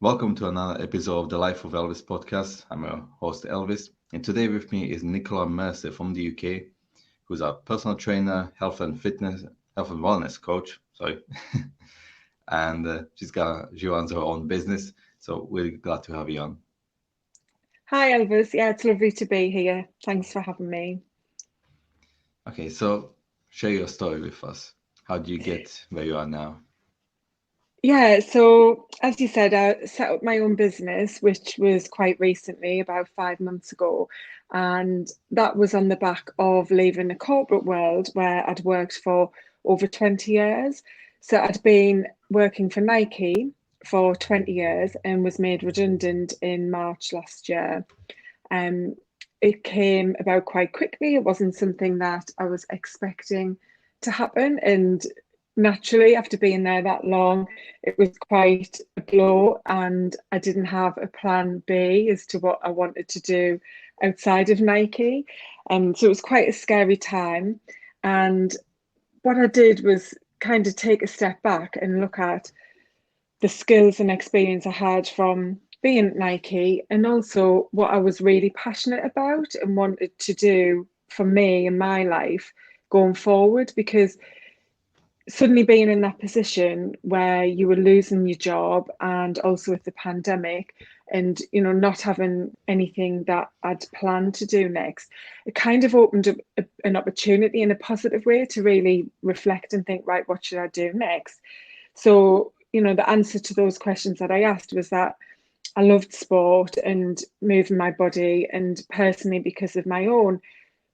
Welcome to another episode of the Life of Elvis podcast. I'm your host Elvis, and today with me is Nicola Mercer from the UK, who's a personal trainer, health and wellness coach. Sorry, and she runs her own business. So we're glad to have you on. Hi, Elvis. Yeah, it's lovely to be here. Thanks for having me. Okay, so share your story with us. How did you get where you are now? Yeah, so as you said, I set up my own business, which was quite recently, about 5 months ago. And that was on the back of leaving the corporate world where I'd worked for over 20 years. So I'd been working for Nike for 20 years and was made redundant in March last year. Um, it came about quite quickly. It wasn't something that I was expecting to happen. And naturally, after being there that long, it was quite a blow. And I didn't have a plan B as to what I wanted to do outside of Nike. So it was quite a scary time. And what I did was kind of take a step back and look at the skills and experience I had from being at Nike and also what I was really passionate about and wanted to do for me in my life going forward. Because suddenly being in that position where you were losing your job and also with the pandemic and not having anything that I'd planned to do next, it kind of opened up an opportunity in a positive way to really reflect and think, right, what should I do next? So, the answer to those questions that I asked was that I loved sport and moving my body. And personally, because of my own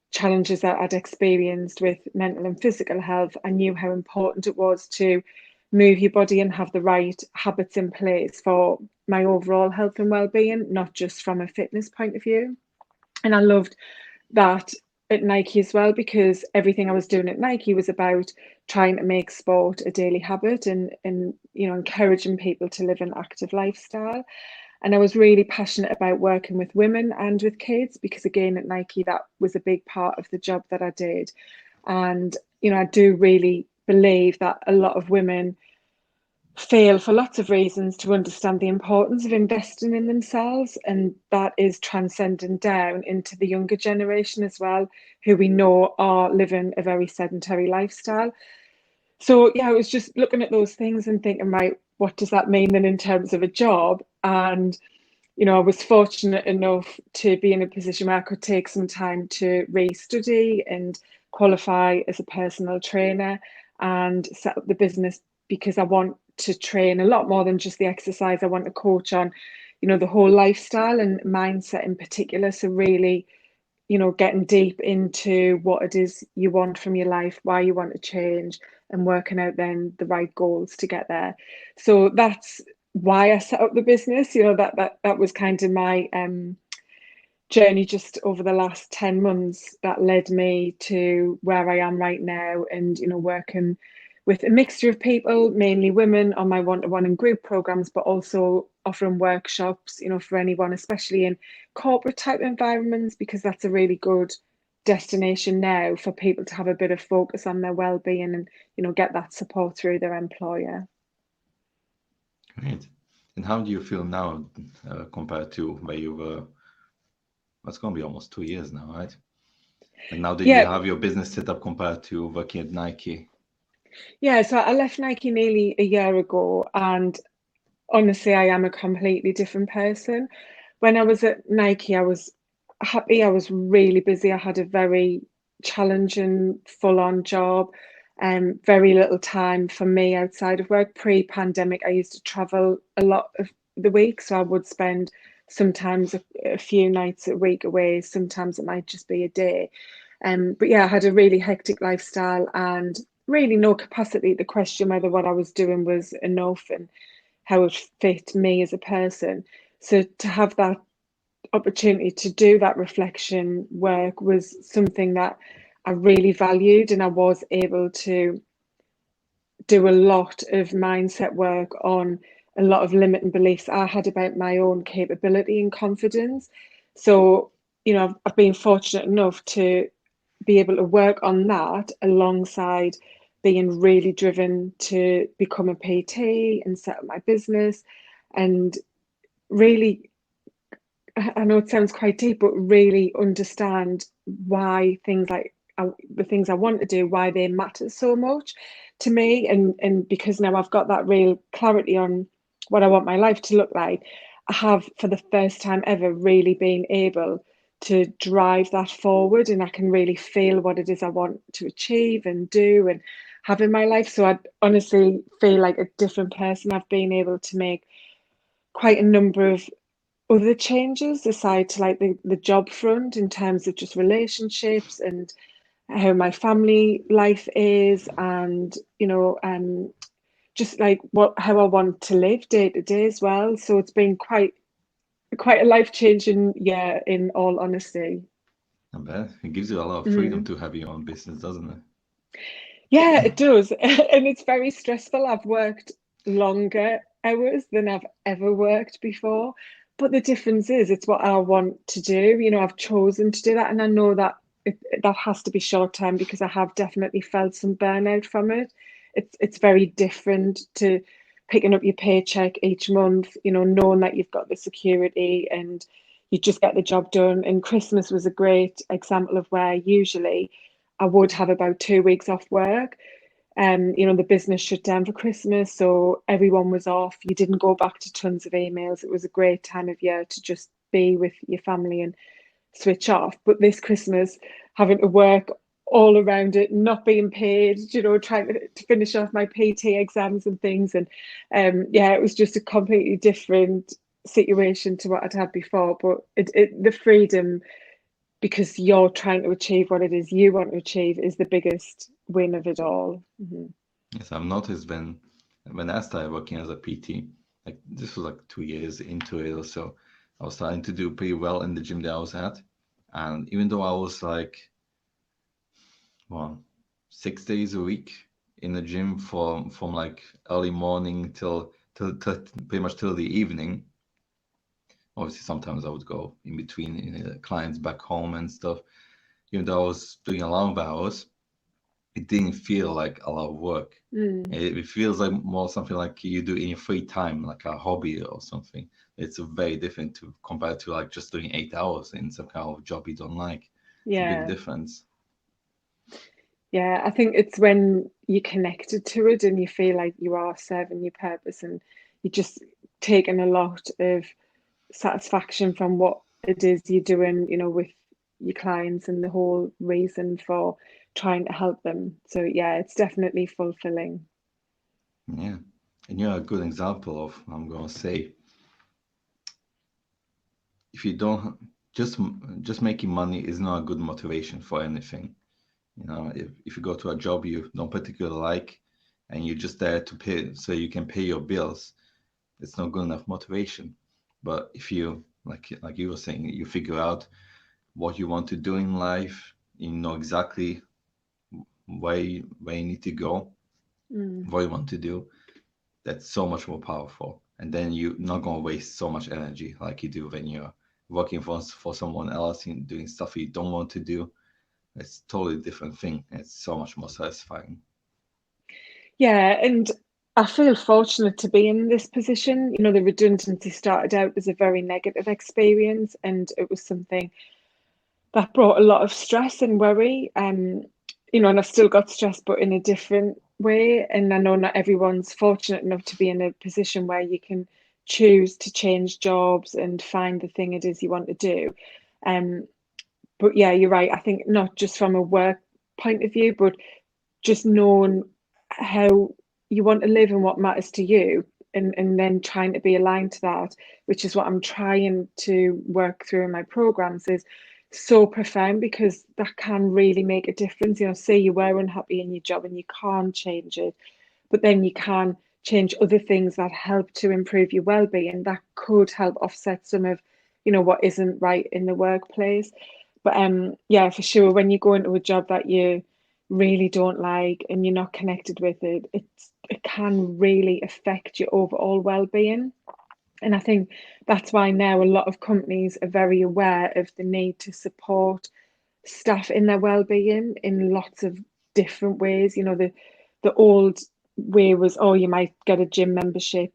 challenges that I'd experienced with mental and physical health, I knew how important it was to move your body and have the right habits in place for my overall health and well-being, not just from a fitness point of view. And I loved that at Nike as well, because everything I was doing at Nike was about trying to make sport a daily habit and encouraging people to live an active lifestyle. And I was really passionate about working with women and with kids because, again, at Nike, that was a big part of the job that I did. And, I do really believe that a lot of women fail for lots of reasons to understand the importance of investing in themselves. And that is transcending down into the younger generation as well, who we know are living a very sedentary lifestyle. So yeah, I was just looking at those things and thinking, right, what does that mean then in terms of a job? And I was fortunate enough to be in a position where I could take some time to re-study and qualify as a personal trainer and set up the business, because I want to train a lot more than just the exercise. I want to coach on, the whole lifestyle and mindset in particular. So really, getting deep into what it is you want from your life, why you want to change, and working out then the right goals to get there. So that's why I set up the business. That was kind of my journey just over the last 10 months that led me to where I am right now, and working with a mixture of people, mainly women, on my one-to-one and group programs, but also offering workshops, for anyone, especially in corporate type environments, because that's a really good destination now for people to have a bit of focus on their well-being and get that support through their employer. Great. And how do you feel now compared to where you were? That's going to be almost 2 years now, right? And now that you Yeah, have your business set up compared to working at Nike. yeah. So I left Nike nearly a year ago, and honestly, I am a completely different person. When I was at Nike, I was happy. I was really busy. I had a very challenging, full-on job, and very little time for me outside of work. Pre-pandemic, I used to travel a lot of the week, so I would spend sometimes a few nights a week away. Sometimes it might just be a day. But yeah, I had a really hectic lifestyle and really no capacity to question whether what I was doing was enough and how it fit me as a person. So to have that opportunity to do that reflection work was something that I really valued, and I was able to do a lot of mindset work on a lot of limiting beliefs I had about my own capability and confidence. So, I've been fortunate enough to be able to work on that alongside being really driven to become a PT and set up my business. And really, I know it sounds quite deep, but really understand why things like the things I want to do, why they matter so much to me. And because now I've got that real clarity on what I want my life to look like, I have, for the first time ever, really been able to drive that forward, and I can really feel what it is I want to achieve and do and have in my life. So I honestly feel like a different person. I've been able to make quite a number of other changes aside to like the job front, in terms of just relationships and how my family life is, and just like how I want to live day to day as well. So it's been quite a life-changing year, in all honesty. I bet it gives you a lot of freedom Mm. to have your own business, doesn't it? Yeah, it does. And it's very stressful. I've worked longer hours than I've ever worked before. But the difference is it's what I want to do. I've chosen to do that. And I know that that has to be short term, because I have definitely felt some burnout from it. It's very different to picking up your paycheck each month, knowing that you've got the security and you just get the job done. And Christmas was a great example of where usually I would have about 2 weeks off work. The business shut down for Christmas, so everyone was off. You didn't go back to tons of emails. It was a great time of year to just be with your family and switch off. But this Christmas, having to work all around it, not being paid, trying to finish off my PT exams and things. And yeah, it was just a completely different situation to what I'd had before. But the freedom, because you're trying to achieve what it is you want to achieve, is the biggest win of it all. Mm-hmm. Yes, I've noticed when I started working as a PT, like this was like 2 years into it or so, I was starting to do pretty well in the gym that I was at. And even though I was like, well, 6 days a week in the gym from like early morning till pretty much till the evening. Obviously, sometimes I would go in between clients back home and stuff. Even though I was doing a lot of hours, it didn't feel like a lot of work. Mm. It feels like more something like you do in your free time, like a hobby or something. It's very different to compared to like just doing 8 hours in some kind of job you don't like. It's a big Yeah. difference. Yeah, I think it's when you're connected to it and you feel like you are serving your purpose, and you're just taking a lot of satisfaction from what it is you're doing, with your clients, and the whole reason for trying to help them. So yeah, it's definitely fulfilling. Yeah. And you're a good example of, I'm going to say, if you don't just making money is not a good motivation for anything. If you go to a job you don't particularly like and you're just there to pay so you can pay your bills, it's not good enough motivation. But if you like you were saying, you figure out what you want to do in life, you know exactly where you need to go, Mm. what you want to do, that's so much more powerful. And then you're not gonna waste so much energy like you do when you're working for someone else and doing stuff you don't want to do. It's a totally different thing. It's so much more satisfying. Yeah, and I feel fortunate to be in this position. The redundancy started out as a very negative experience, and it was something that brought a lot of stress and worry. And I've still got stress, but in a different way. And I know not everyone's fortunate enough to be in a position where you can choose to change jobs and find the thing it is you want to do. Um, but yeah, you're right. I think not just from a work point of view, but just knowing how you want to live and what matters to you, and then trying to be aligned to that, which is what I'm trying to work through in my programs, is so profound, because that can really make a difference. Say you were unhappy in your job and you can't change it, but then you can change other things that help to improve your well-being, that could help offset some of what isn't right in the workplace. But yeah, for sure, when you go into a job that you really don't like and you're not connected with it, it can really affect your overall well-being. And I think that's why now a lot of companies are very aware of the need to support staff in their well-being in lots of different ways. The old way was, oh, you might get a gym membership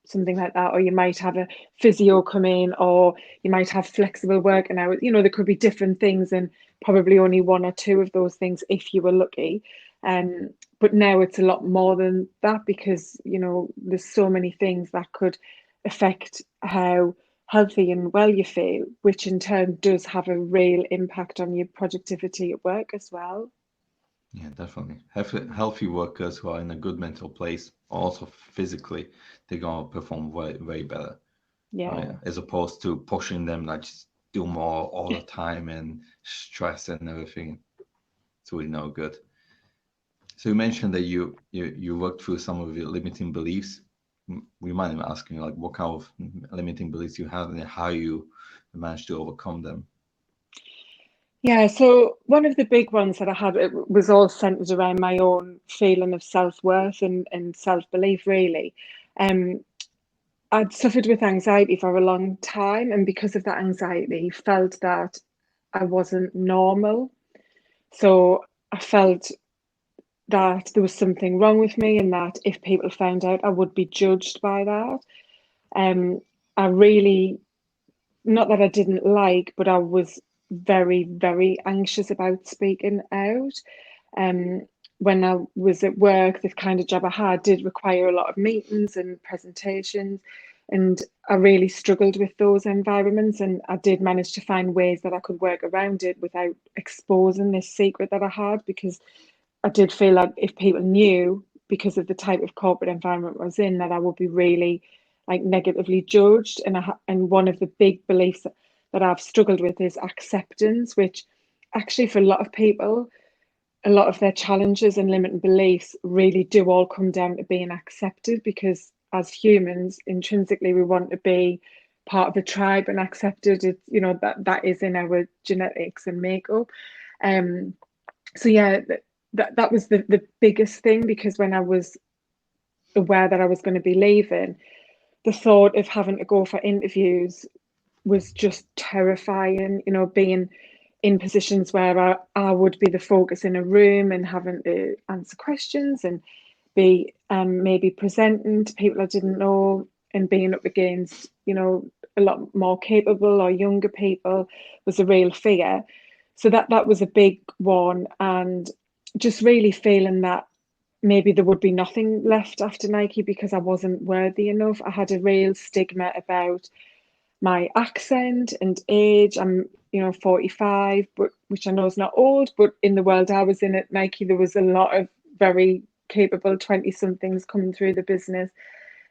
something like that, or you might have a physio come in, or you might have flexible working hours. There could be different things, and probably only one or two of those things if you were lucky. But now it's a lot more than that, because there's so many things that could affect how healthy and well you feel, which in turn does have a real impact on your productivity at work as well. Yeah, definitely. Healthy workers who are in a good mental place, also physically, they're gonna perform way better. Yeah. As opposed to pushing them like just do more all the time and stress and everything. It's really no good. So you mentioned that you worked through some of your limiting beliefs. We might be asking like what kind of limiting beliefs you had and how you managed to overcome them. Yeah, so one of the big ones that I had, it was all centered around my own feeling of self-worth and self-belief, really. Um, I'd suffered with anxiety for a long time, and because of that anxiety, felt that I wasn't normal. So I felt that there was something wrong with me, and that if people found out, I would be judged by that. Um, I really, not that I didn't like, but I was very, very anxious about speaking out. Um, when I was at work, the kind of job I had did require a lot of meetings and presentations, and I really struggled with those environments. And I did manage to find ways that I could work around it without exposing this secret that I had, because I did feel like if people knew, because of the type of corporate environment I was in, that I would be really like negatively judged. And one of the big beliefs that I've struggled with is acceptance, which actually for a lot of people, a lot of their challenges and limiting beliefs really do all come down to being accepted, because as humans, intrinsically, we want to be part of a tribe and accepted. It's, that is in our genetics and makeup. Um, so yeah, that was the biggest thing, because when I was aware that I was going to be leaving, the thought of having to go for interviews was just terrifying, being in positions where I would be the focus in a room and having to answer questions and be maybe presenting to people I didn't know, and being up against, a lot more capable or younger people was a real fear. So that was a big one, and just really feeling that maybe there would be nothing left after Nike because I wasn't worthy enough. I had a real stigma about my accent and age. I'm, 45, but which I know is not old, but in the world I was in at Nike, there was a lot of very capable 20 somethings coming through the business.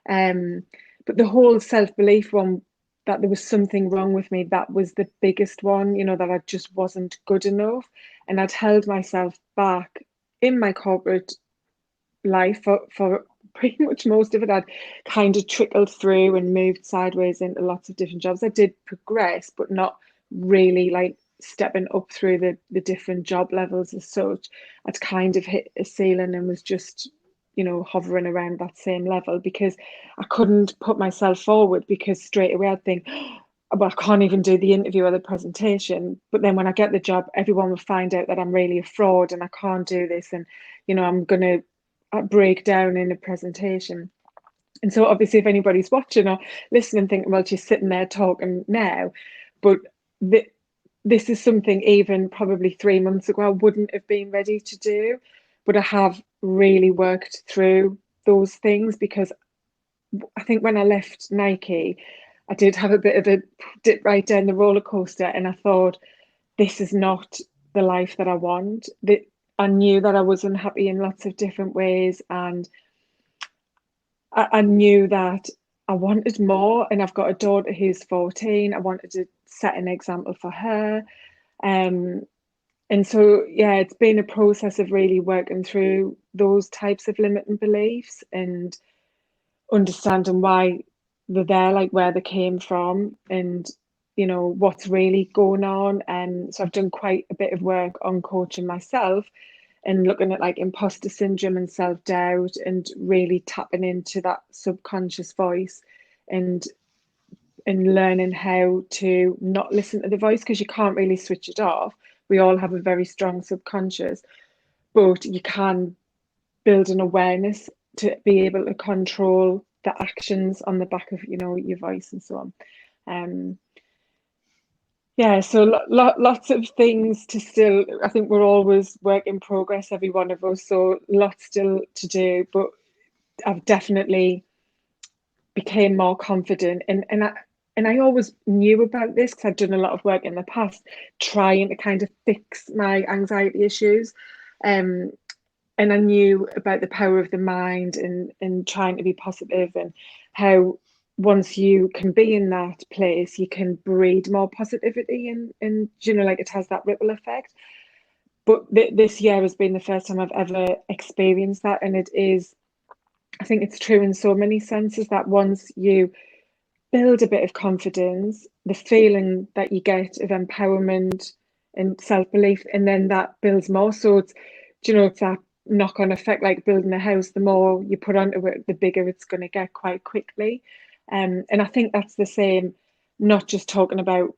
But the whole self-belief one, that there was something wrong with me, that was the biggest one, that I just wasn't good enough. And I'd held myself back in my corporate life for pretty much most of it. I'd kind of trickled through and moved sideways into lots of different jobs. I did progress, but not really like stepping up through the different job levels as such. I'd kind of hit a ceiling and was just, hovering around that same level, because I couldn't put myself forward, because straight away I'd think, well, I can't even do the interview or the presentation. But then when I get the job, everyone will find out that I'm really a fraud and I can't do this. And, I'm going to break down in a presentation. And so obviously if anybody's watching or listening thinking, well, she's sitting there talking now, but this is something even probably 3 months ago I wouldn't have been ready to do, but I have really worked through those things, because I think when I left Nike, I did have a bit of a dip right down the roller coaster, and I thought, this is not the life that I want. That I knew that I was unhappy in lots of different ways, and I knew that I wanted more. And I've got a daughter who's 14. I wanted to set an example for her. Um, and so, yeah, it's been a process of really working through those types of limiting beliefs and understanding why they're there, like where they came from, and what's really going on. And so I've done quite a bit of work on coaching myself and looking at like imposter syndrome and self-doubt, and really tapping into that subconscious voice, and learning how to not listen to the voice, because you can't really switch it off. We all have a very strong subconscious, but you can build an awareness to be able to control the actions on the back of, you know, your voice and so on. Yeah, so lots of things to still, I think we're always work in progress, every one of us, so lots still to do, but I've definitely became more confident, and I always knew about this because I'd done a lot of work in the past trying to kind of fix my anxiety issues. Um, and I knew about the power of the mind and trying to be positive, and how once you can be in that place, you can breed more positivity, and you know, like it has that ripple effect. But this year has been the first time I've ever experienced that, and it is, I think it's true in so many senses that once you build a bit of confidence, the feeling that you get of empowerment and self-belief, and then that builds more. So it's, you know, it's that knock-on effect, like building a house. The more you put onto it, the bigger it's going to get quite quickly. And I think that's the same, not just talking about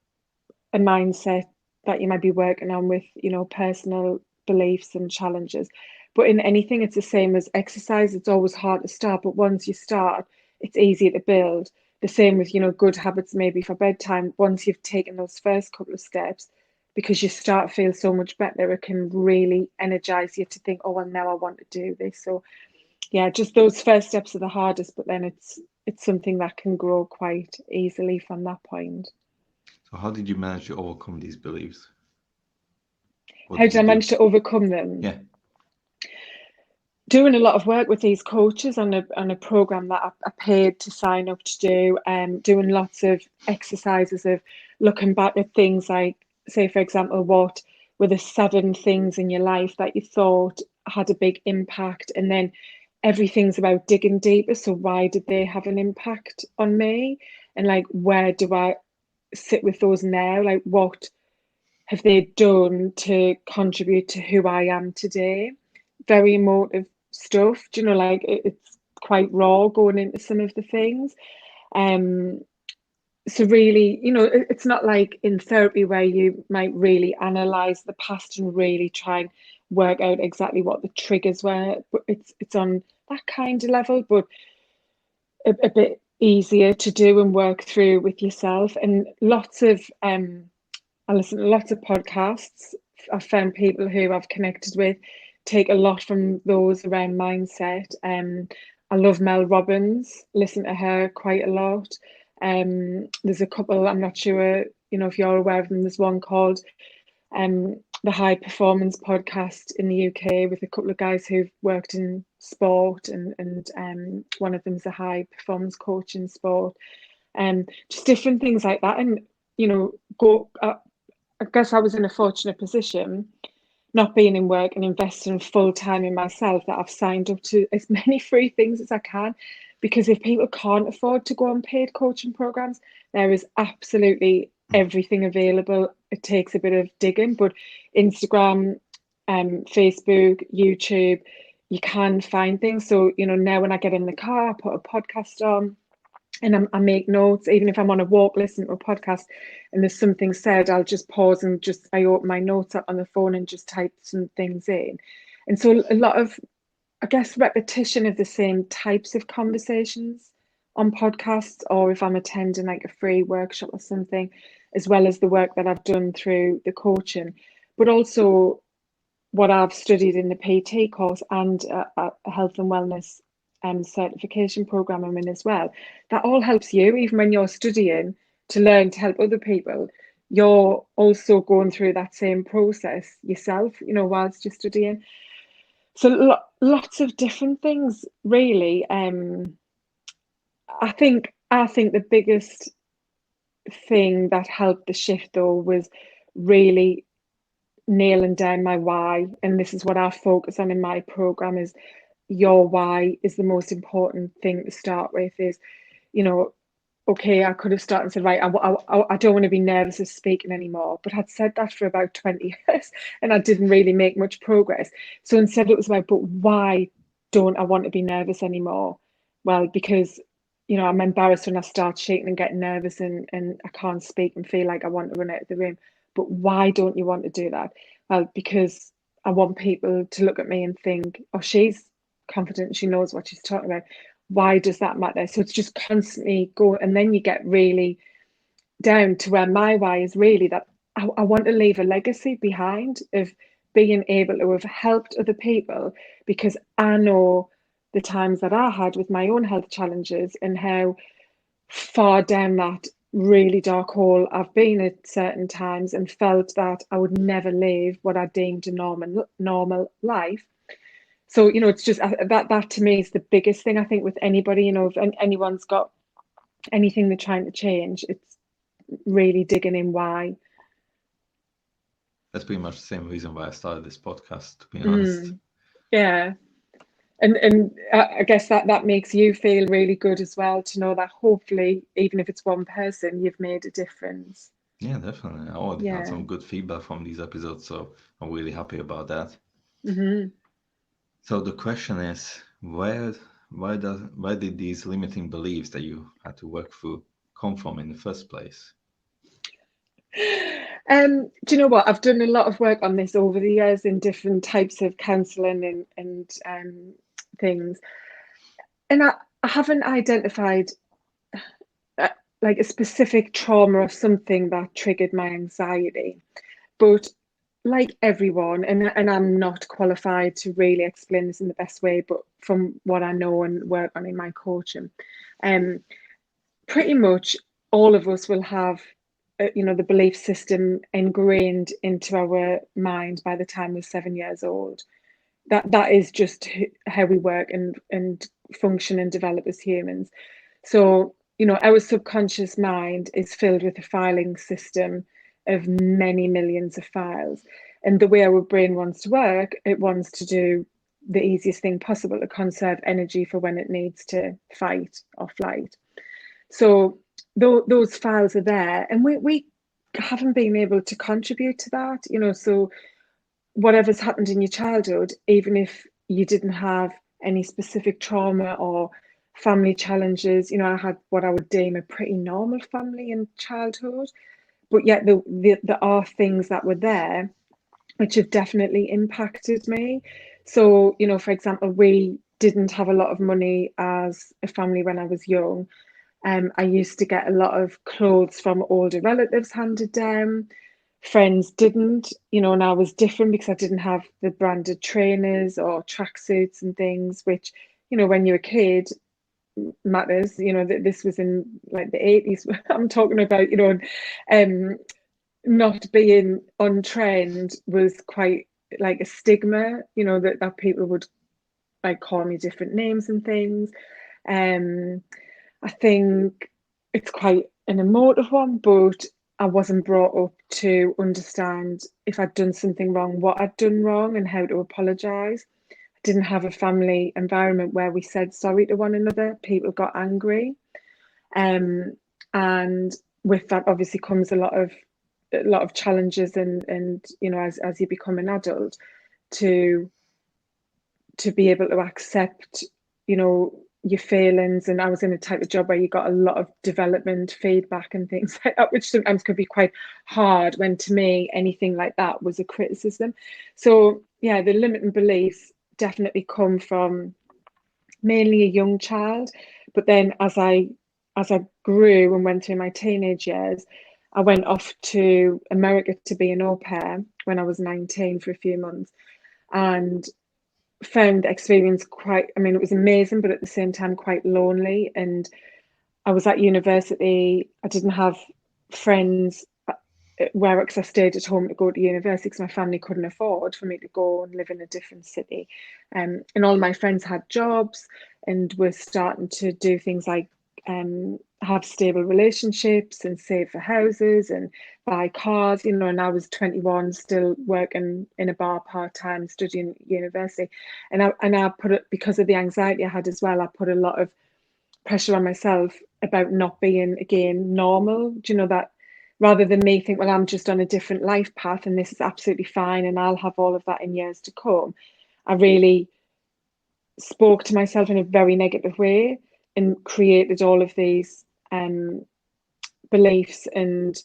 a mindset that you might be working on with, you know, personal beliefs and challenges, but in anything, it's the same as exercise. It's always hard to start, but once you start, it's easier to build. The same with, you know, good habits maybe for bedtime. Once you've taken those first couple of steps, because you start to feel so much better, it can really energize you to think, oh well, now I want to do this. So yeah, just those first steps are the hardest, but then it's something that can grow quite easily from that point. So how did you manage to overcome these beliefs? What How did did I you do? manage to overcome them? Yeah. Doing a lot of work with these coaches on a program that I paid to sign up to do, doing lots of exercises of looking back at things like, say, for example, what were the 7 things in your life that you thought had a big impact, and then everything's about digging deeper. So why did they have an impact on me? And like, where do I sit with those now? Like, what have they done to contribute to who I am today? Very emotive stuff. Do you know, like it's quite raw going into some of the things. Um, so really, you know, it's not like in therapy where you might really analyze the past and really try and work out exactly what the triggers were, but it's on that kind of level, but a bit easier to do and work through with yourself. And lots of I listen to lots of podcasts. I've found people who I've connected with take a lot from those around mindset. I love Mel Robbins, listen to her quite a lot. There's a couple, I'm not sure, you know, if you're aware of them. There's one called the High Performance Podcast in the UK with a couple of guys who've worked in sport, and one of them's a high performance coach in sport. Just different things like that, and you know, I guess I was in a fortunate position, not being in work and investing full time in myself, that I've signed up to as many free things as I can. Because if people can't afford to go on paid coaching programs, there is absolutely everything available. It takes a bit of digging, but Instagram, Facebook, YouTube, you can find things. So, you know, now when I get in the car, I put a podcast on, and I make notes. Even if I'm on a walk listening to a podcast and there's something said, I'll just pause and just I open my notes up on the phone and just type some things in. And so a lot of, I guess, repetition of the same types of conversations on podcasts, or if I'm attending like a free workshop or something, as well as the work that I've done through the coaching, but also what I've studied in the PT course, and a health and wellness certification program I'm in as well. That all helps you, even when you're studying, to learn to help other people. You're also going through that same process yourself, you know, whilst you're studying. So lots of different things, really. I think the biggest thing that helped the shift though was really nailing down my why, and this is what I focus on in my program. Is your why is the most important thing to start with. Is, you know, okay, I could have started and said, right, I don't want to be nervous of speaking anymore, but I'd said that for about 20 years and I didn't really make much progress. So instead it was like, but why don't I want to be nervous anymore? Well, because, you know, I'm embarrassed when I start shaking and getting nervous, and I can't speak and feel like I want to run out of the room. But why don't you want to do that? Well, because I want people to look at me and think, oh, she's confident, she knows what she's talking about. why does that matter? So it's just constantly go, and then you get really down to where my why is really that I want to leave a legacy behind of being able to have helped other people, because I know the times that I had with my own health challenges and how far down that really dark hole I've been at certain times, and felt that I would never live what I deemed a normal life. So, it's just that to me is the biggest thing, I think, with anybody, if anyone's got anything they're trying to change, it's really digging in why. That's pretty much the same reason why I started this podcast, to be honest. Yeah. And I guess that makes you feel really good as well, to know that hopefully, even if it's one person, you've made a difference. Yeah, definitely. I already had some good feedback from these episodes, so I'm really happy about that. So the question is, why did these limiting beliefs that you had to work through come from in the first place? Do you know what? I've done a lot of work on this over the years in different types of counselling and things, and I haven't identified like a specific trauma or something that triggered my anxiety, but like everyone, and I'm not qualified to really explain this in the best way, but from what I know and work on in my coaching, pretty much all of us will have the belief system ingrained into our mind by the time we're 7 years old. That is just how we work and function and develop as humans. So, our subconscious mind is filled with a filing system of many millions of files. And the way our brain wants to work, it wants to do the easiest thing possible to conserve energy for when it needs to fight or flight. So those files are there, and we haven't been able to contribute to that, so whatever's happened in your childhood, even if you didn't have any specific trauma or family challenges, I had what I would deem a pretty normal family in childhood, but yet there are things that were there which have definitely impacted me. So, for example, we didn't have a lot of money as a family when I was young. I used to get a lot of clothes from older relatives handed down. Friends didn't, and I was different because I didn't have the branded trainers or tracksuits and things, which, when you're a kid, matters. That this was in like the 80s. I'm talking about, not being on trend was quite like a stigma, that people would like call me different names and things. I think it's quite an emotive one, but I wasn't brought up to understand if I'd done something wrong, what I'd done wrong, and how to apologise. I didn't have a family environment where we said sorry to one another. People got angry. And with that obviously comes a lot of challenges, and as you become an adult, to be able to accept your feelings. And I was in a type of job where you got a lot of development feedback and things like that, which sometimes could be quite hard, when to me anything like that was a criticism. So yeah, the limiting beliefs definitely come from mainly a young child, but then as I grew and went through my teenage years, I went off to America to be an au pair when I was 19 for a few months, and found the experience it was amazing, but at the same time quite lonely. And I was at university. I didn't have friends because I stayed at home to go to university, because my family couldn't afford for me to go and live in a different city. And all my friends had jobs and were starting to do things like have stable relationships and save for houses and buy cars, and I was 21, still working in a bar part-time, studying university. And I put it, because of the anxiety I had as well, I put a lot of pressure on myself about not being, again, normal. Do you know that, rather than me think, well, I'm just on a different life path and this is absolutely fine and I'll have all of that in years to come, I really spoke to myself in a very negative way and created all of these beliefs and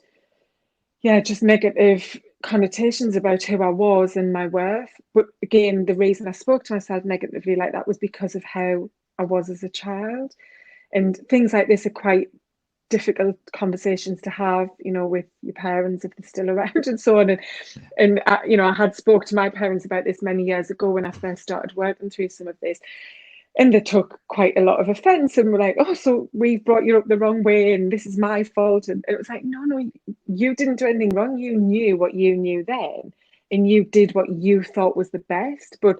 just negative connotations about who I was and my worth. But again, the reason I spoke to myself negatively like that was because of how I was as a child. And things like this are quite difficult conversations to have, with your parents if they're still around and so on. And I had spoke to my parents about this many years ago when I first started working through some of this, and they took quite a lot of offense and were like, "Oh, so we've brought you up the wrong way, and this is my fault." And it was like, no, you didn't do anything wrong. You knew what you knew then, and you did what you thought was the best. But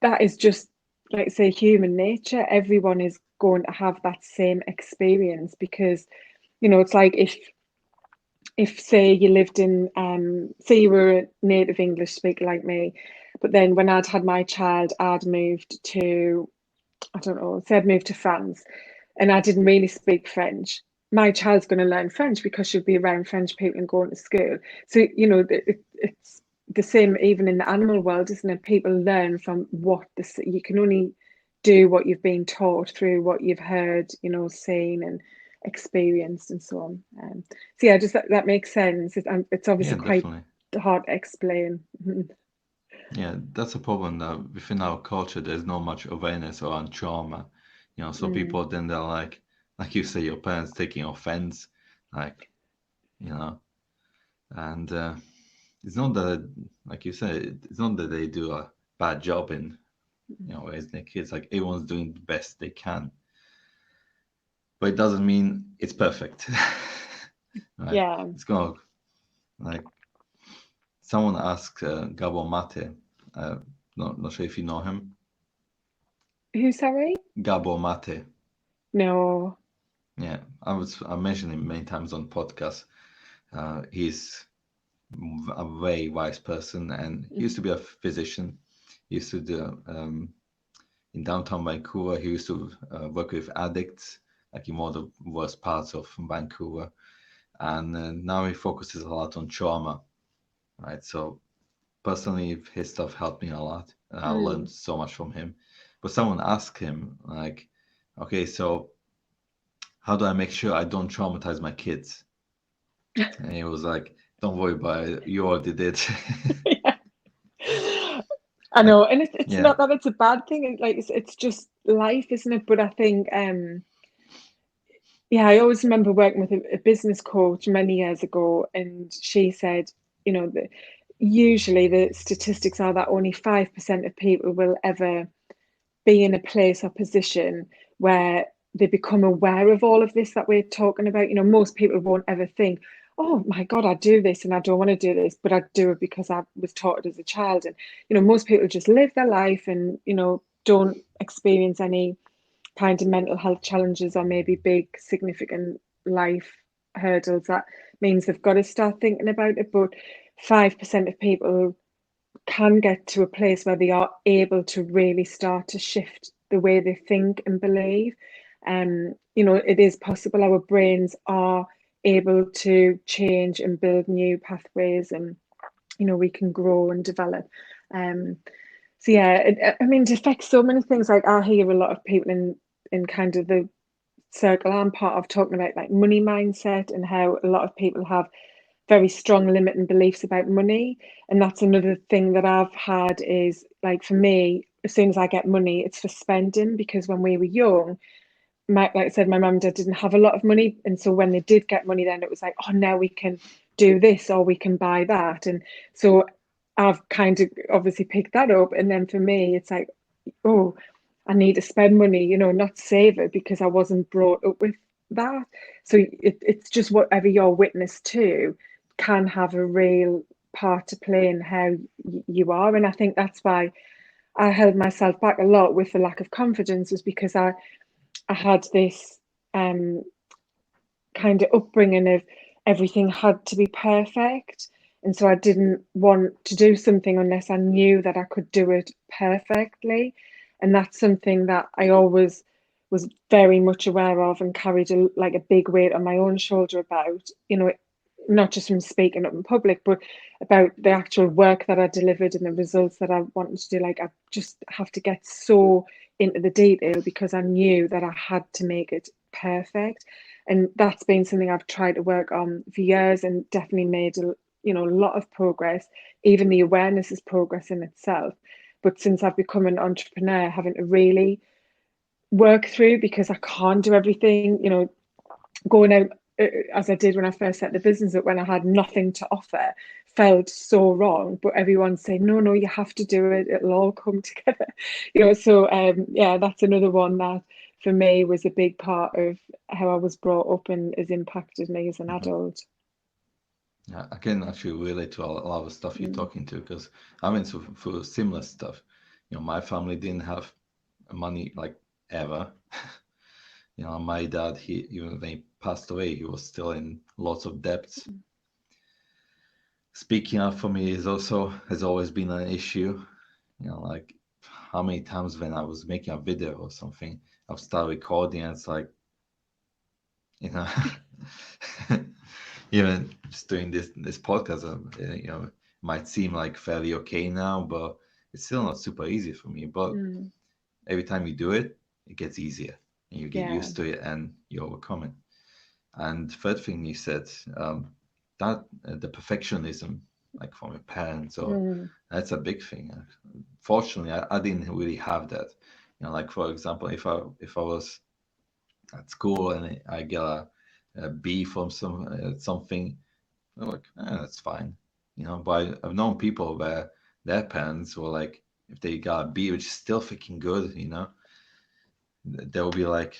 that is just, like, say, human nature. Everyone is going to have that same experience, because it's like if say you lived in say you were a native English speaker like me, but then when I'd had my child, I'd moved to, I don't know, say I'd moved to France, and I didn't really speak French. My child's going to learn French because she'll be around French people and going to school. So it's the same even in the animal world, isn't it? People learn from you can only do what you've been taught through what you've heard, seen and experienced and so on. So yeah, just that makes sense. It's Yeah, obviously quite definitely. hard to explain. Yeah, that's a problem that within our culture, there's not much awareness around trauma. So Mm. people then they're like you say, your parents taking offense, like, you know, and it's not that, like you said, it's not that they do a bad job in, raising their kids. Like everyone's doing the best they can, but it doesn't mean it's perfect. Right? Yeah. It's gonna, like, someone asked Gabor Mate, not sure if you know him, Who, sorry? Gabor Mate. No. Yeah, I mentioned him many times on podcasts. He's a very wise person, and he used to be a physician. He used to do in downtown Vancouver. He used to work with addicts, like in one of the worst parts of Vancouver, and now he focuses a lot on trauma. Right, so personally, his stuff helped me a lot, and I learned Mm. so much from him. But someone asked him, like, okay, so how do I make sure I don't traumatize my kids? And he was like, don't worry about it. You already did. Yeah. I Like, know, and it's yeah, not that it's a bad thing. Like it's just life, isn't it? But I think, yeah, I always remember working with a business coach many years ago, and she said, that usually the statistics are that only 5% of people will ever be in a place or position where they become aware of all of this that we're talking about. Most people won't ever think, "Oh my God, I do this and I don't want to do this, but I do it because I was taught it as a child." And most people just live their life and don't experience any kind of mental health challenges or maybe big significant life hurdles that means they've got to start thinking about it. But 5% of people can get to a place where they are able to really start to shift the way they think and believe. It is possible. Our brains are able to change and build new pathways, and we can grow and develop. Um, so yeah, I mean, it affects so many things. Like, I hear a lot of people in kind of the circle I'm part of talking about like money mindset, and how a lot of people have very strong limiting beliefs about money. And that's another thing that I've had is, like, for me, as soon as I get money, it's for spending, because when we were young, like I said, my mum and dad didn't have a lot of money. And so when they did get money, then it was like, oh, now we can do this or we can buy that. And so I've kind of obviously picked that up. And then for me, it's like, oh, I need to spend money, not save it, because I wasn't brought up with that. So it's just whatever you're witness to can have a real part to play in how you are. And I think that's why I held myself back a lot with the lack of confidence, was because I had this kind of upbringing of everything had to be perfect. And so I didn't want to do something unless I knew that I could do it perfectly. And that's something that I always was very much aware of and carried like a big weight on my own shoulder about, not just from speaking up in public, but about the actual work that I delivered and the results that I wanted to do. Like, I just have to get so into the detail because I knew that I had to make it perfect. And that's been something I've tried to work on for years, and definitely made a lot of progress. Even the awareness is progress in itself. But since I've become an entrepreneur, having to really work through, because I can't do everything, going out as I did when I first set the business up, when I had nothing to offer, felt so wrong. But everyone's saying, no, you have to do it. It'll all come together. So yeah, that's another one that for me was a big part of how I was brought up and has impacted me as an adult. Yeah, I can actually relate to a lot of stuff you're talking to, because I went through similar stuff. My family didn't have money like ever. My dad, even when he passed away, he was still in lots of debts. Speaking up for me has always been an issue. Like how many times when I was making a video or something, I'll start recording and it's like, even just doing this podcast, might seem like fairly okay now, but it's still not super easy for me. But every time you do it, it gets easier and you get used to it and you overcome it. And third thing you said, that the perfectionism, like from your parents, or that's a big thing. Fortunately, I didn't really have that. Like for example, if I was at school and I get a B from something, I'm like, that's fine. But I've known people where their parents were like, if they got a B, which is still freaking good, they'll be like,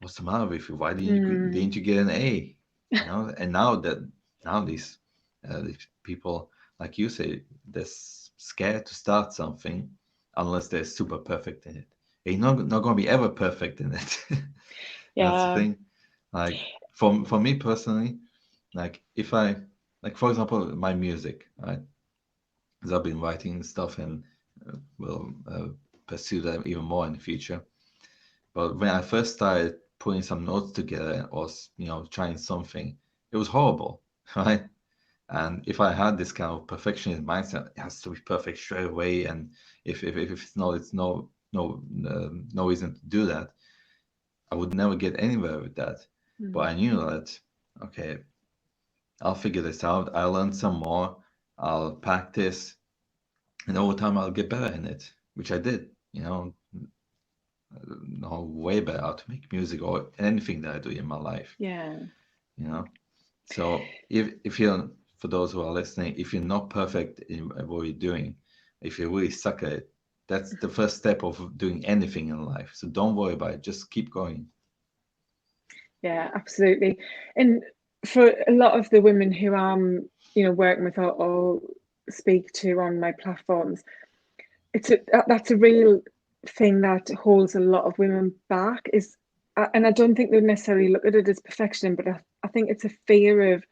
what's the matter with you? Why didn't you get an A? And now these people, like you say, they're scared to start something unless they're super perfect in it. You're not going to be ever perfect in it. That's the thing. Like for me personally, like if I, like for example, my music, right? Because I've been writing stuff and will pursue that even more in the future. But when I first started putting some notes together or trying something, it was horrible, right? And if I had this kind of perfectionist mindset, it has to be perfect straight away, and if it's not, it's no reason to do that. I would never get anywhere with that. But I knew that, okay, I'll figure this out. I'll learn some more. I'll practice, and over time I'll get better in it, which I did. Know way better how to make music or anything that I do in my life. Yeah. So if you're, for those who are listening, if you're not perfect in what you're doing, if you really suck at it, that's the first step of doing anything in life. So don't worry about it. Just keep going. Yeah, absolutely. And for a lot of the women who I'm, working with or speak to on my platforms, that's a real thing that holds a lot of women back, is, and I don't think they necessarily look at it as perfection, but I think it's a fear of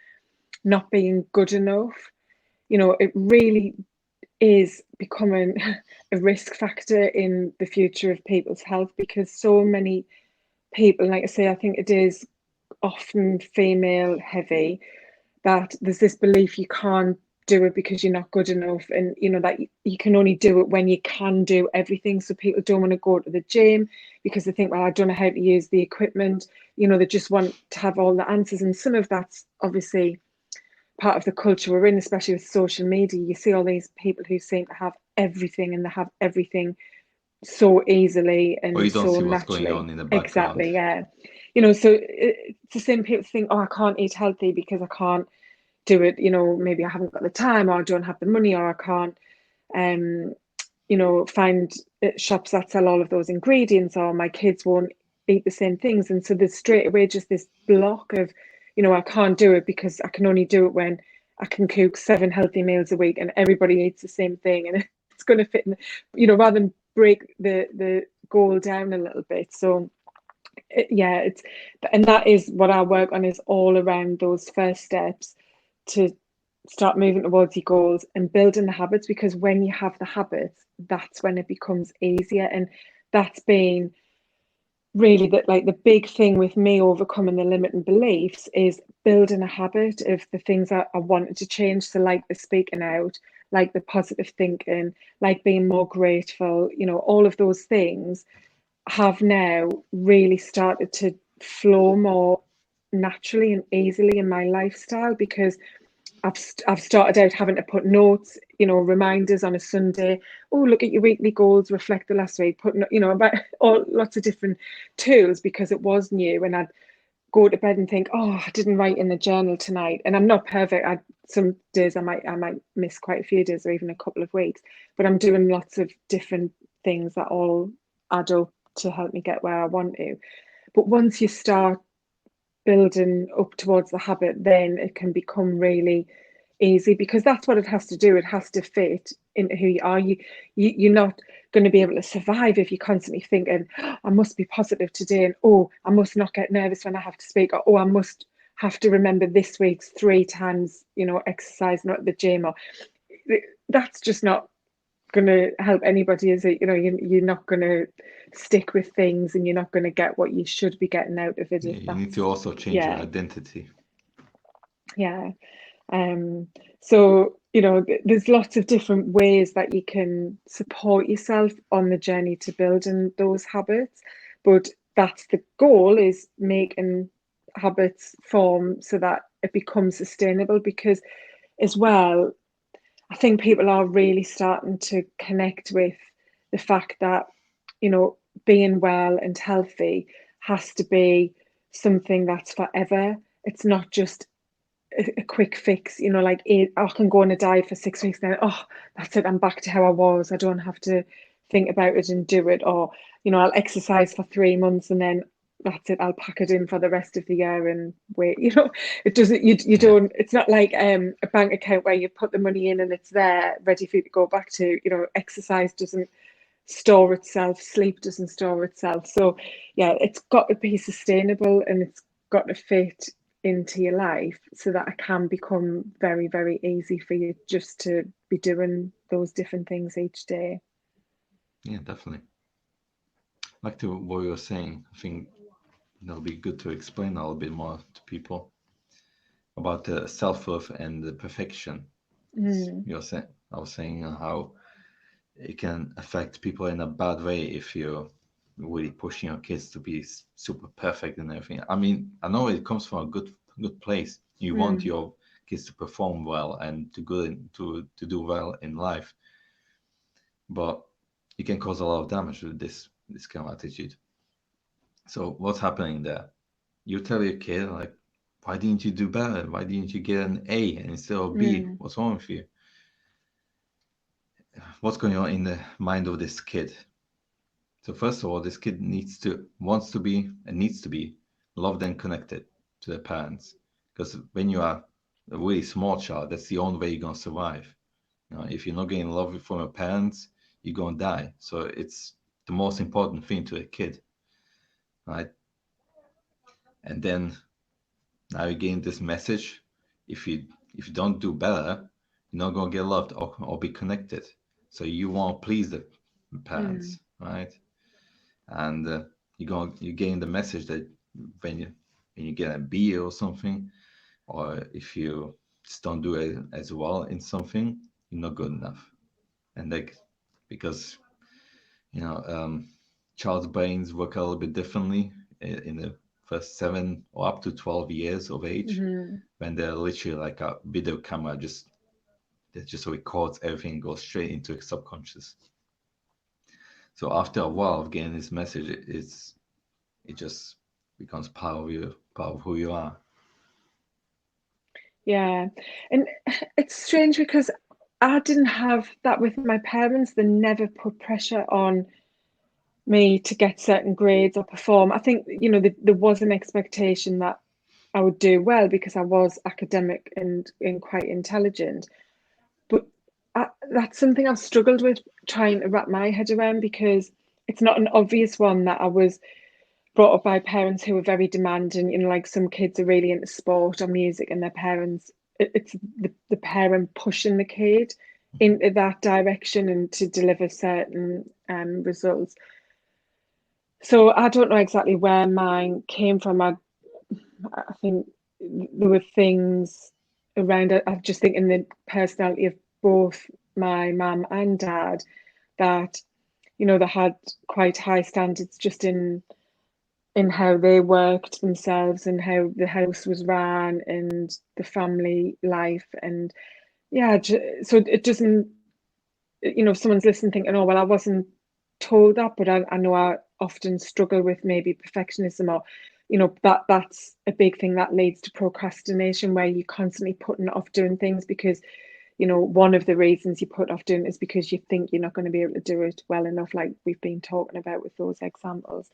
not being good enough. It really is becoming a risk factor in the future of people's health, because so many people, like I say, I think it is often female heavy, that there's this belief you can't do it because you're not good enough, and that you can only do it when you can do everything. So people don't want to go to the gym because they think, well, I don't know how to use the equipment. They just want to have all the answers, and some of that's obviously part of the culture we're in, especially with social media. You see all these people who seem to have everything, and they have everything so easily But and you don't so see what's going naturally. on in the background. Exactly, yeah. So it's the same. People think, oh, I can't eat healthy because I can't do it. Maybe I haven't got the time, or I don't have the money, or I can't, find shops that sell all of those ingredients, or my kids won't eat the same things. And so there's straight away just this block of, I can't do it because I can only do it when I can cook 7 healthy meals a week and everybody eats the same thing, and it's going to fit in, rather than break the goal down a little bit. So yeah, and that is what I work on, is all around those first steps to start moving towards your goals and building the habits, because when you have the habits, that's when it becomes easier. And that's been really the big thing with me overcoming the limiting beliefs, is building a habit of the things that I wanted to change. So like the speaking out, like the positive thinking, like being more grateful, all of those things have now really started to flow more naturally and easily in my lifestyle, because I've started out having to put notes, reminders on a Sunday. Oh, look at your weekly goals, reflect the last week, putting, about all lots of different tools, because it was new. And I'd go to bed and think, oh, I didn't write in the journal tonight. And I'm not perfect. Some days I might miss quite a few days, or even a couple of weeks, but I'm doing lots of different things that all add up to help me get where I want to. But once you start building up towards the habit, then it can become really easy, because that's what it has to do. It has to fit into who you are. You're not going to be able to survive if you're constantly thinking, oh, I must be positive today, and oh, I must not get nervous when I have to speak, or oh, I must have to remember this week's 3 times, exercise, not at the gym. Or that's just not going to help anybody, is it? You're not going to stick with things, and you're not going to get what you should be getting out of it. Yeah, you need to also change your identity. Yeah. So, there's lots of different ways that you can support yourself on the journey to building those habits. But that's the goal, is making habits form so that it becomes sustainable. Because as well, I think people are really starting to connect with the fact that, being well and healthy has to be something that's forever. It's not just a quick fix, like I can go on a diet for 6 weeks now. Oh, that's it. I'm back to how I was. I don't have to think about it and do it. Or, I'll exercise for 3 months and then that's it. I'll pack it in for the rest of the year and wait. It doesn't. You don't. It's not like a bank account where you put the money in and it's there ready for you to go back to. Exercise doesn't store itself. Sleep doesn't store itself. So yeah, it's got to be sustainable, and it's got to fit into your life so that it can become very, very easy for you just to be doing those different things each day. Yeah, definitely. Like to what you're saying, I think it'll be good to explain a little bit more to people about the self-worth and the perfection. I was saying how it can affect people in a bad way if you're really pushing your kids to be super perfect and everything. I mean, I know it comes from a good place. You want your kids to perform well and to do well in life, but it can cause a lot of damage with this kind of attitude. So what's happening there? You tell your kid, like, why didn't you do better? Why didn't you get an A instead of B? What's wrong with you? What's going on in the mind of this kid? So first of all, this kid wants to be and needs to be loved and connected to their parents. Because when you are a really small child, that's the only way you're gonna survive. If you're not getting love from your parents, you're gonna die. So it's the most important thing to a kid, right? And then now you're getting this message: if you don't do better, you're not gonna get loved or be connected. So you want to please the parents, right? And you gain the message that when you get a B or something, or if you just don't do it as well in something, you're not good enough. And like, because child's brains work a little bit differently in the first 7 or up to 12 years of age, when they're literally like a video camera that just records everything and goes straight into a subconscious. So after a while of getting this message, it just becomes part of who you are. Yeah, and it's strange because I didn't have that with my parents. They never put pressure on me to get certain grades or perform. I think, there was an expectation that I would do well because I was academic and quite intelligent. But that's something I've struggled with trying to wrap my head around, because it's not an obvious one that I was brought up by parents who were very demanding. Like some kids are really into sport or music, and their parents, it's the parent pushing the kid into that direction and to deliver certain results. So I don't know exactly where mine came from. I think there were things around it. I just think in the personality of both my mum and dad that, they had quite high standards just in how they worked themselves and how the house was ran and the family life. And Yeah, so it doesn't, if someone's listening thinking, oh, well, I wasn't told that, but I know I often struggle with maybe perfectionism, or, that's a big thing that leads to procrastination, where you're constantly putting off doing things because, one of the reasons you put off doing it is because you think you're not going to be able to do it well enough, like we've been talking about with those examples.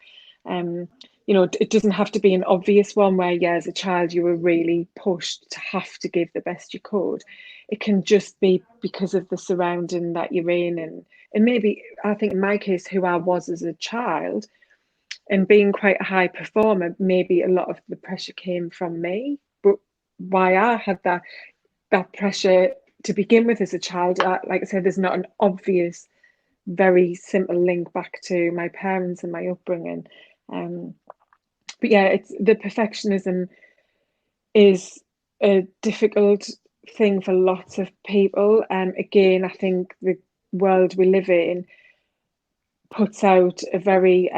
Um, it doesn't have to be an obvious one where, yeah, as a child you were really pushed to have to give the best you could. It can just be because of the surrounding that you're in, and maybe, I think in my case, who I was as a child, and being quite a high performer, maybe a lot of the pressure came from me. But why I had that pressure to begin with as a child, like I said, there's not an obvious, very simple link back to my parents and my upbringing. Um, but yeah, it's the perfectionism is a difficult thing for lots of people. Again, I think the world we live in puts out a very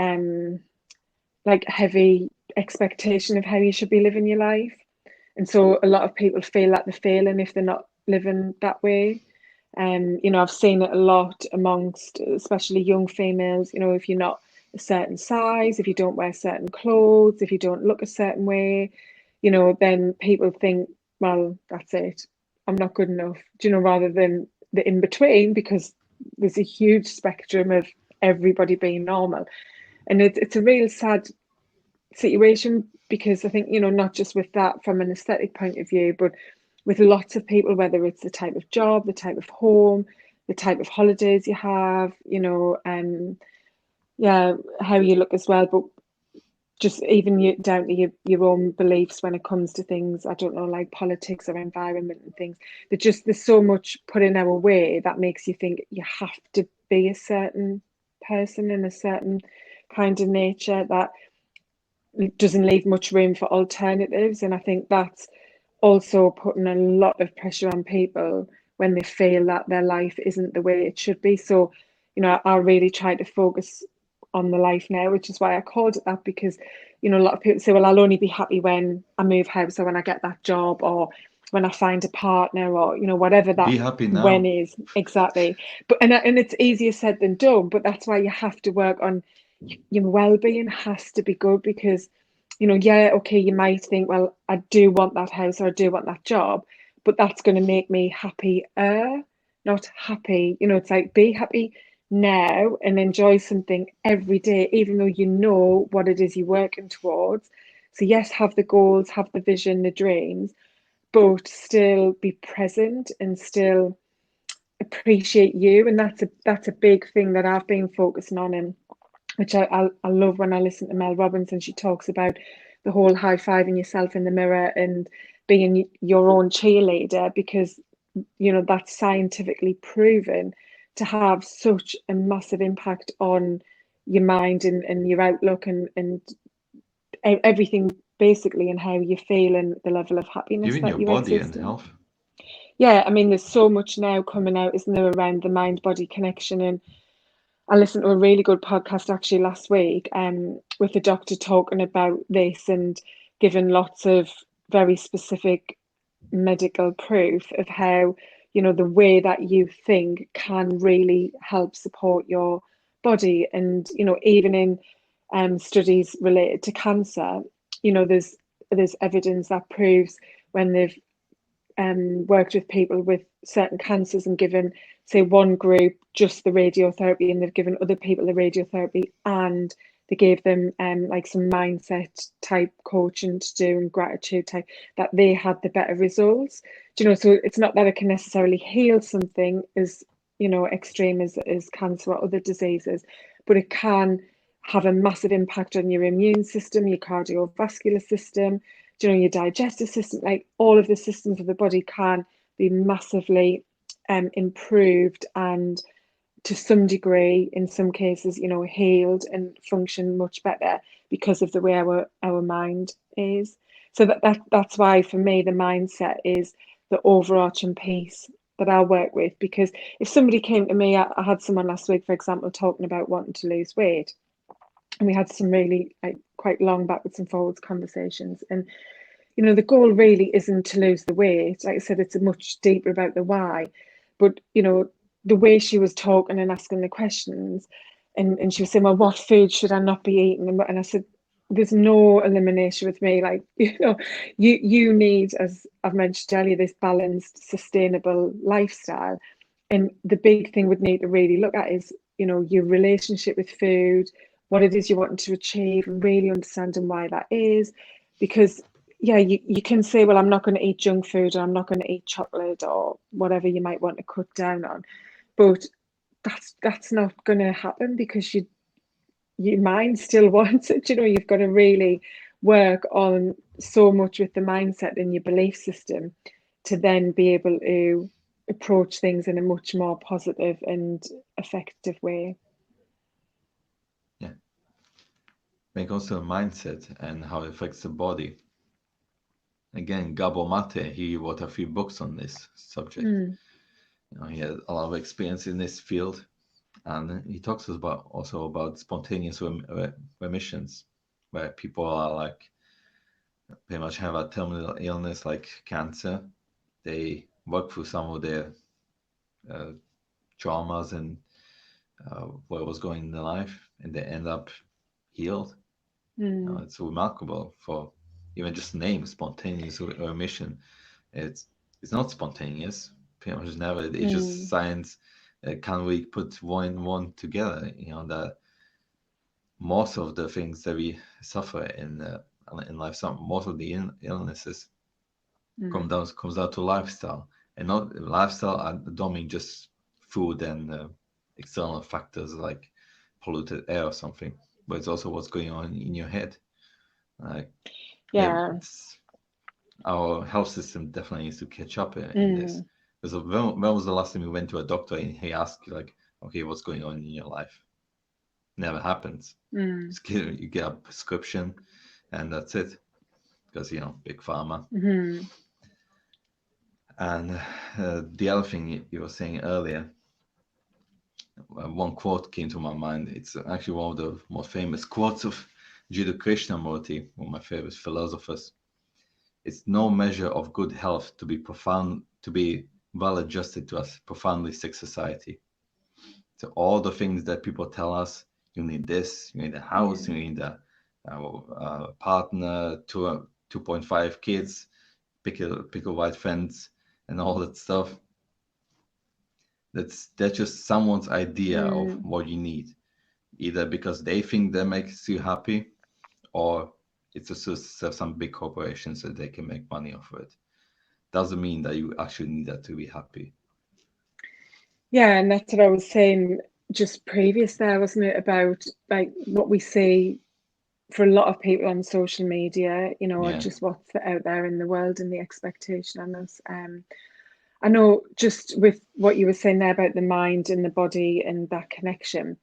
like heavy expectation of how you should be living your life. And so a lot of people feel like they're failing if they're not living that way. I've seen it a lot amongst especially young females, if you're not a certain size, if you don't wear certain clothes, if you don't look a certain way, then people think, well, that's it. I'm not good enough, rather than the in between, because there's a huge spectrum of everybody being normal. And it's a real sad situation, because I think, not just with that from an aesthetic point of view, but with lots of people, whether it's the type of job, the type of home, the type of holidays you have, yeah, how you look as well, but just even down to your own beliefs when it comes to things, I don't know, like politics or environment and things. There's so much put in our way that makes you think you have to be a certain person in a certain kind of nature, that doesn't leave much room for alternatives. And I think that's also putting a lot of pressure on people when they feel that their life isn't the way it should be. So, I really try to focus on the life now, which is why I called it that, because, a lot of people say, well, I'll only be happy when I move house, or when I get that job, or when I find a partner, or, whatever that Be happy when now. is exactly. But and it's easier said than done, but that's why you have to work on your well-being. Has to be good, because yeah, okay, you might think, well, I do want that house, or I do want that job, but that's going to make me happier, not happy. It's like, be happy now and enjoy something every day, even though you know what it is you're working towards. So yes, have the goals, have the vision, the dreams, but still be present and still appreciate you. And that's a big thing that I've been focusing on, and which I love when I listen to Mel Robbins, and she talks about the whole high-fiving yourself in the mirror and being your own cheerleader, because that's scientifically proven to have such a massive impact on your mind, and your outlook, and everything, basically, and how you feel and the level of happiness Even that your you body exist and in. health. Yeah, I mean, there's so much now coming out, isn't there, around the mind-body connection. And I listened to a really good podcast actually last week, with a doctor talking about this and giving lots of very specific medical proof of how, the way that you think can really help support your body. And, even in studies related to cancer, there's evidence that proves, when they've worked with people with certain cancers and given, say, one group just the radiotherapy, and they've given other people the radiotherapy, and they gave them like some mindset type coaching to do, and gratitude type, that they had the better results. So it's not that it can necessarily heal something as extreme as cancer or other diseases, but it can have a massive impact on your immune system, your cardiovascular system, your digestive system. Like, all of the systems of the body can be massively improved, and to some degree, in some cases, healed and function much better, because of the way our mind is. So that's why, for me, the mindset is the overarching piece that I work with. Because if somebody came to me, I had someone last week, for example, talking about wanting to lose weight, and we had some really, like, quite long backwards and forwards conversations. And the goal really isn't to lose the weight. Like I said, it's much deeper about the why. But, the way she was talking and asking the questions, and she was saying, well, what food should I not be eating? And I said, there's no elimination with me. Like, you need, as I've mentioned earlier, this balanced, sustainable lifestyle. And the big thing we'd need to really look at is, your relationship with food, what it is you want to achieve, and really understanding why that is. Because, yeah, you can say, well, I'm not going to eat junk food, or I'm not going to eat chocolate, or whatever you might want to cut down on. But that's not going to happen, because your mind still wants it. You've got to really work on so much with the mindset and your belief system to then be able to approach things in a much more positive and effective way. Yeah. When it comes to the mindset and how it affects the body, again, Gabor Mate, he wrote a few books on this subject. He had a lot of experience in this field, and he talks also about spontaneous remissions, where people are like pretty much have a terminal illness like cancer. They work through some of their traumas and what was going in their life, and they end up healed. It's remarkable for even just name spontaneous remission. It's not spontaneous. Pretty much never. It's just science. Can we put one and one together? That most of the things that we suffer in life, most of the illnesses comes down to lifestyle, and not lifestyle. I don't mean just food and external factors like polluted air or something, but it's also what's going on in your head. Like, our health system definitely needs to catch up in this. Because when was the last time you went to a doctor and he asked you, like, okay, what's going on in your life? Never happens. You get a prescription and that's it. Because, big pharma. And the other thing you were saying earlier, one quote came to my mind. It's actually one of the most famous quotes of Jiddu Krishnamurti, one of my favorite philosophers. It's no measure of good health to be well adjusted to a profoundly sick society. So all the things that people tell us, you need this, you need a house, you need a partner, 2.5 kids, pick a white fence, and all that stuff. That's just someone's idea of what you need, either because they think that makes you happy, or it's just some big corporations that they can make money off of it. Doesn't mean that you actually need that to be happy. Yeah, and that's what I was saying just previous there, wasn't it? About like what we see for a lot of people on social media, or just what's out there in the world and the expectation on us. I know, just with what you were saying there about the mind and the body and that connection,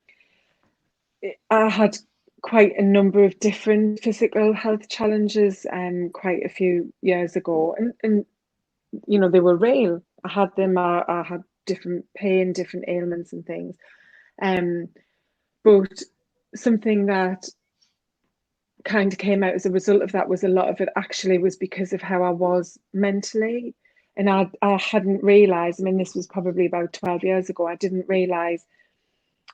I had quite a number of different physical health challenges quite a few years ago, and they were real. I had them. I had different pain, different ailments and things. But something that kind of came out as a result of that was a lot of it actually was because of how I was mentally. And I hadn't realised, I mean, this was probably about 12 years ago, I didn't realise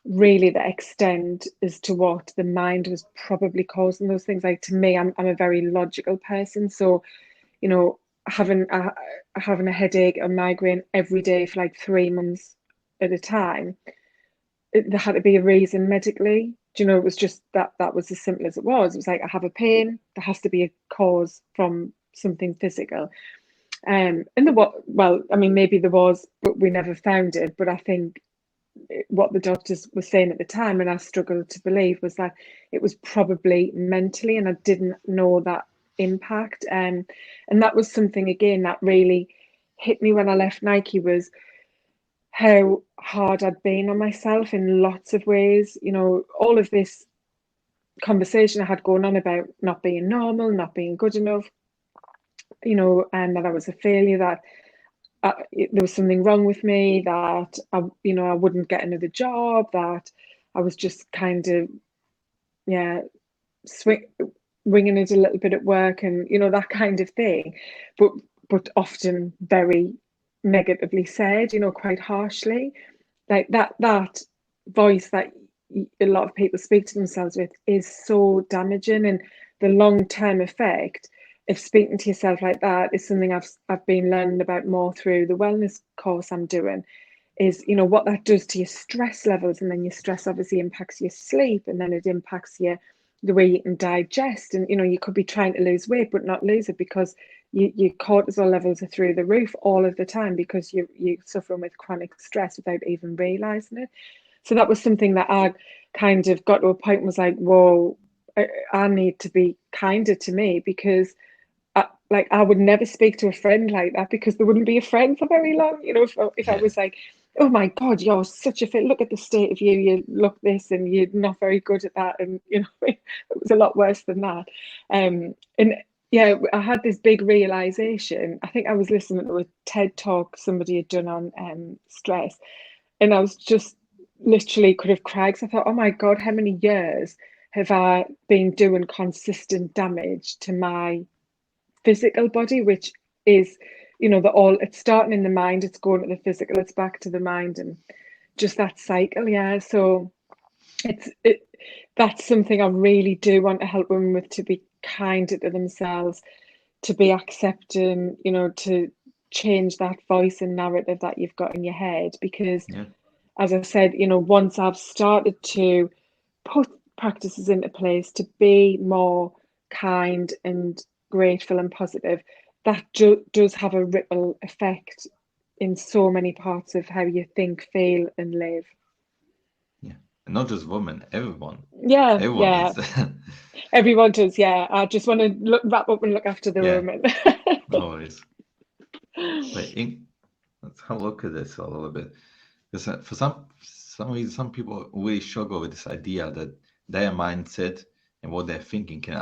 really the extent as to what the mind was probably causing those things. Like, to me, I'm a very logical person. So, having a headache or migraine every day for like 3 months at a time, there had to be a reason medically. It was just that was as simple as it was. It was like, I have a pain, there has to be a cause from something physical. And I mean, maybe there was, but we never found it. But I think what the doctors were saying at the time, and I struggled to believe, was that it was probably mentally, and I didn't know that impact. And that was something, again, that really hit me when I left Nike, was how hard I'd been on myself in lots of ways. All of this conversation I had going on about not being normal, not being good enough, and that I was a failure, that there was something wrong with me, that I wouldn't get another job, that I was just kind of, winging it a little bit at work, and that kind of thing, but often very negatively said, quite harshly. Like that voice that a lot of people speak to themselves with is so damaging, and the long-term effect of speaking to yourself like that is something I've been learning about more through the wellness course I'm doing. Is what that does to your stress levels, and then your stress obviously impacts your sleep, and then it impacts the way you can digest, and you could be trying to lose weight but not lose it because your cortisol levels are through the roof all of the time because you're suffering with chronic stress without even realizing it. So that was something that I kind of got to a point and was like, whoa, I need to be kinder to me, because I would never speak to a friend like that, because there wouldn't be a friend for very long. If I Yeah. was like, oh my God, you're such a fit, look at the state of you, you look this and you're not very good at that. And, it was a lot worse than that. And yeah, I had this big realization. I think I was listening to a TED talk somebody had done on stress. And I was just literally could have cried, 'cause I thought, oh my God, how many years have I been doing consistent damage to my physical body, which is, it's starting in the mind, it's going to the physical, it's back to the mind, and just that cycle. Yeah. So it that's something I really do want to help women with, to be kinder to themselves, to be accepting, to change that voice and narrative that you've got in your head. Because Yeah. as I said, once I've started to put practices into place to be more kind and grateful and positive, that does have a ripple effect in so many parts of how you think, feel, and live. Yeah. And not just women, everyone. Yeah, Everyone yeah, needs that. everyone does. Yeah, I just want to wrap up and look after the Yeah. women. No worries. But let's have a look at this a little bit. Because for some reason, some people really struggle with this idea that their mindset and what they're thinking can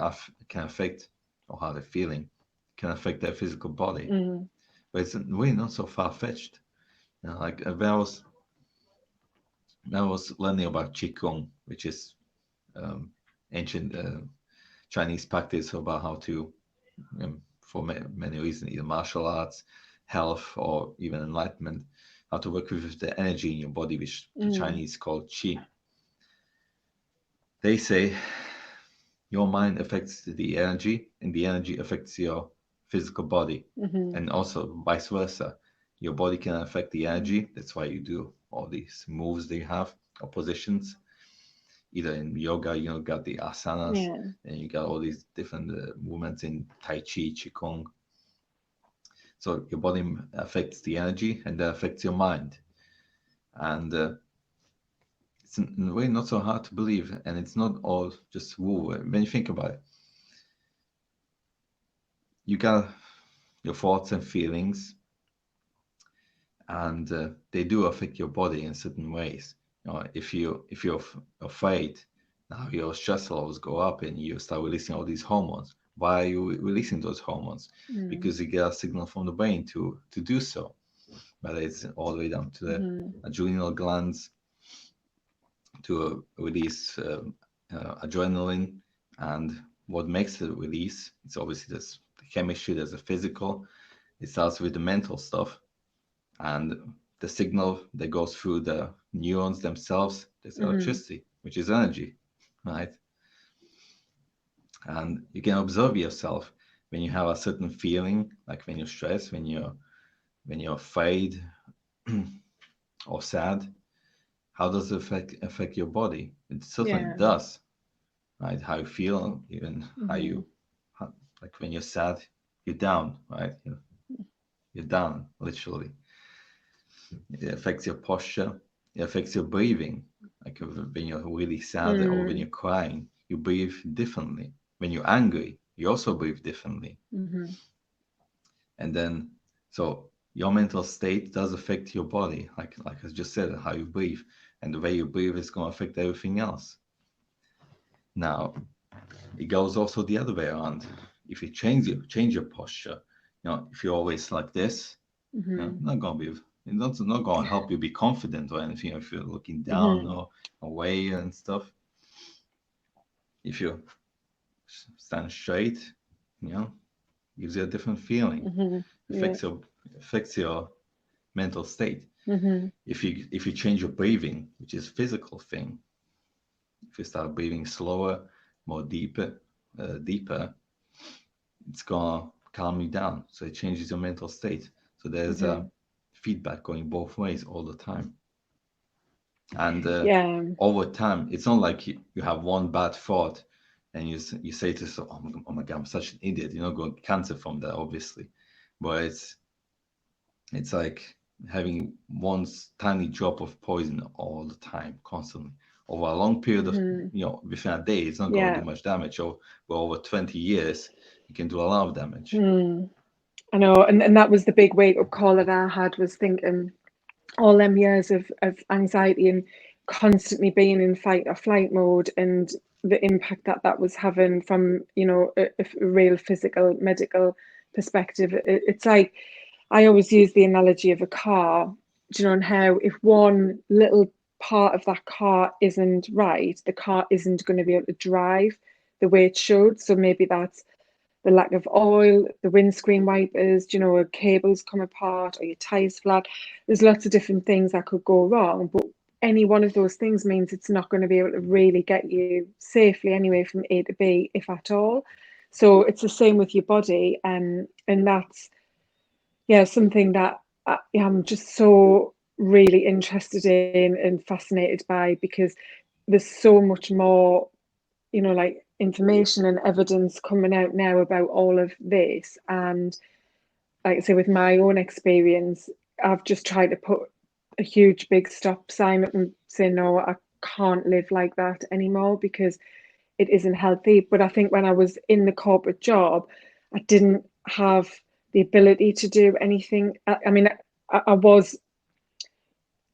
affect, or how they're feeling can affect their physical body. Mm, But it's really not so far-fetched. Like when I was learning about Qigong, which is um, ancient Chinese practice about how to, for many reasons, either martial arts, health, or even enlightenment, how to work with the energy in your body, which the mm, Chinese call qi. They say your mind affects the energy, and the energy affects your physical body, mm-hmm, and also vice versa. Your body can affect the energy. That's why you do all these moves that you have, or positions. Either in yoga, got the asanas, yeah, and you got all these different movements in Tai Chi, Qigong. So your body affects the energy, and that affects your mind. And it's in a way not so hard to believe, and it's not all just woo. When you think about it, you got your thoughts and feelings, and they do affect your body in certain ways. If you're afraid, now your stress levels go up, and you start releasing all these hormones. Why are you releasing those hormones? mm, Because you get a signal from the brain to do so. But it's all the way down to the mm-hmm, adrenal glands to release adrenaline. And what makes it release, it's obviously there's the chemistry, there's the physical. It starts with the mental stuff, and the signal that goes through the neurons themselves, there's mm-hmm, electricity, which is energy, right? And you can observe yourself when you have a certain feeling, like when you're stressed, when you're afraid or sad. How does it affect your body? It certainly yeah, does, right? How you feel, even mm-hmm, like when you're sad, you're down, right? You're down, literally. It affects your posture. It affects your breathing. Like when you're really sad or when mm, you're crying, you breathe differently. When you're angry, you also breathe differently. mm-hmm, And then, so your mental state does affect your body, like I just said, how you breathe, and the way you breathe is going to affect everything else. Now, it goes also the other way around. If you change your posture, if you're always like this, mm-hmm, not going to be, it's not going to help you be confident or anything. If you're looking down mm-hmm, or away and stuff, if you stand straight, you know, gives you a different feeling. Yeah. Affects your mental state. Mm-hmm. If you change your breathing, which is physical thing, if you start breathing slower, more deeper, it's gonna calm you down. So it changes your mental state. So there's Mm-hmm. a feedback going both ways all the time. And Yeah. over time, it's not like you have one bad thought and you say to yourself, oh my God, I'm such an idiot. You're not going to cancer from that, obviously. But it's like having one tiny drop of poison all the time, constantly. Over a long period of, Mm-hmm. within a day, it's not going to Yeah. do much damage. But over 20 years, it can do a lot of damage. Mm. I know, and that was the big wake up call that I had, was thinking all them years of anxiety and constantly being in fight or flight mode, and the impact that that was having from, a real physical medical perspective. It's like, I always use the analogy of a car, and how if one little part of that car isn't right, the car isn't going to be able to drive the way it should. So maybe that's the lack of oil, the windscreen wipers, cables come apart or your tires flat. There's lots of different things that could go wrong, but any one of those things means it's not going to be able to really get you safely anyway from A to B, if at all. So it's the same with your body, and that's, yeah, something that I'm just so really interested in and fascinated by, because there's so much more, like information and evidence coming out now about all of this. And like I say, with my own experience, I've just tried to put a huge big stop sign up and say, no, I can't live like that anymore, because it isn't healthy. But I think when I was in the corporate job, I didn't have the ability to do anything. I mean, I was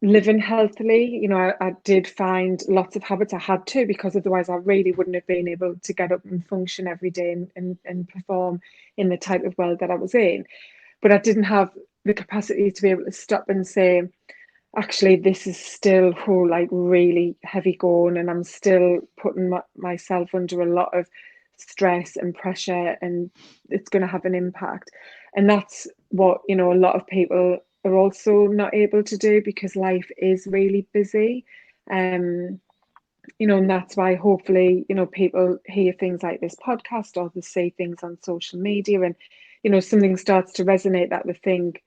living healthily. I did find lots of habits I had to, because otherwise I really wouldn't have been able to get up and function every day and perform in the type of world that I was in. But I didn't have the capacity to be able to stop and say, actually, this is still like really heavy going, and I'm still putting myself under a lot of stress and pressure, and it's going to have an impact. And that's what, a lot of people are also not able to do, because life is really busy. um and that's why, hopefully, people hear things like this podcast, or they see things on social media, and something starts to resonate, that they think,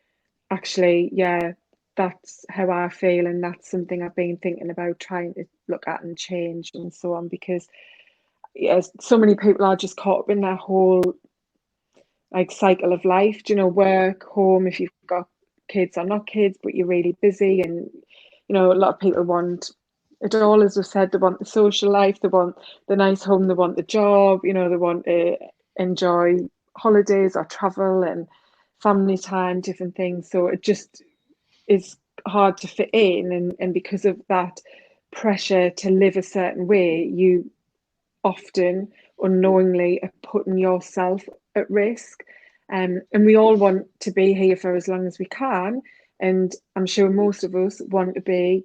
actually, yeah, that's how I feel, and that's something I've been thinking about trying to look at and change, and so on. Because, yes, so many people are just caught up in that whole like cycle of life, work, home, if you've got kids or not kids, but you're really busy. And a lot of people want it all, as we said. They want the social life, they want the nice home, they want the job, they want to enjoy holidays or travel and family time, different things. So it just is hard to fit in, and because of that pressure to live a certain way, you often unknowingly are putting yourself at risk. And we all want to be here for as long as we can, and I'm sure most of us want to be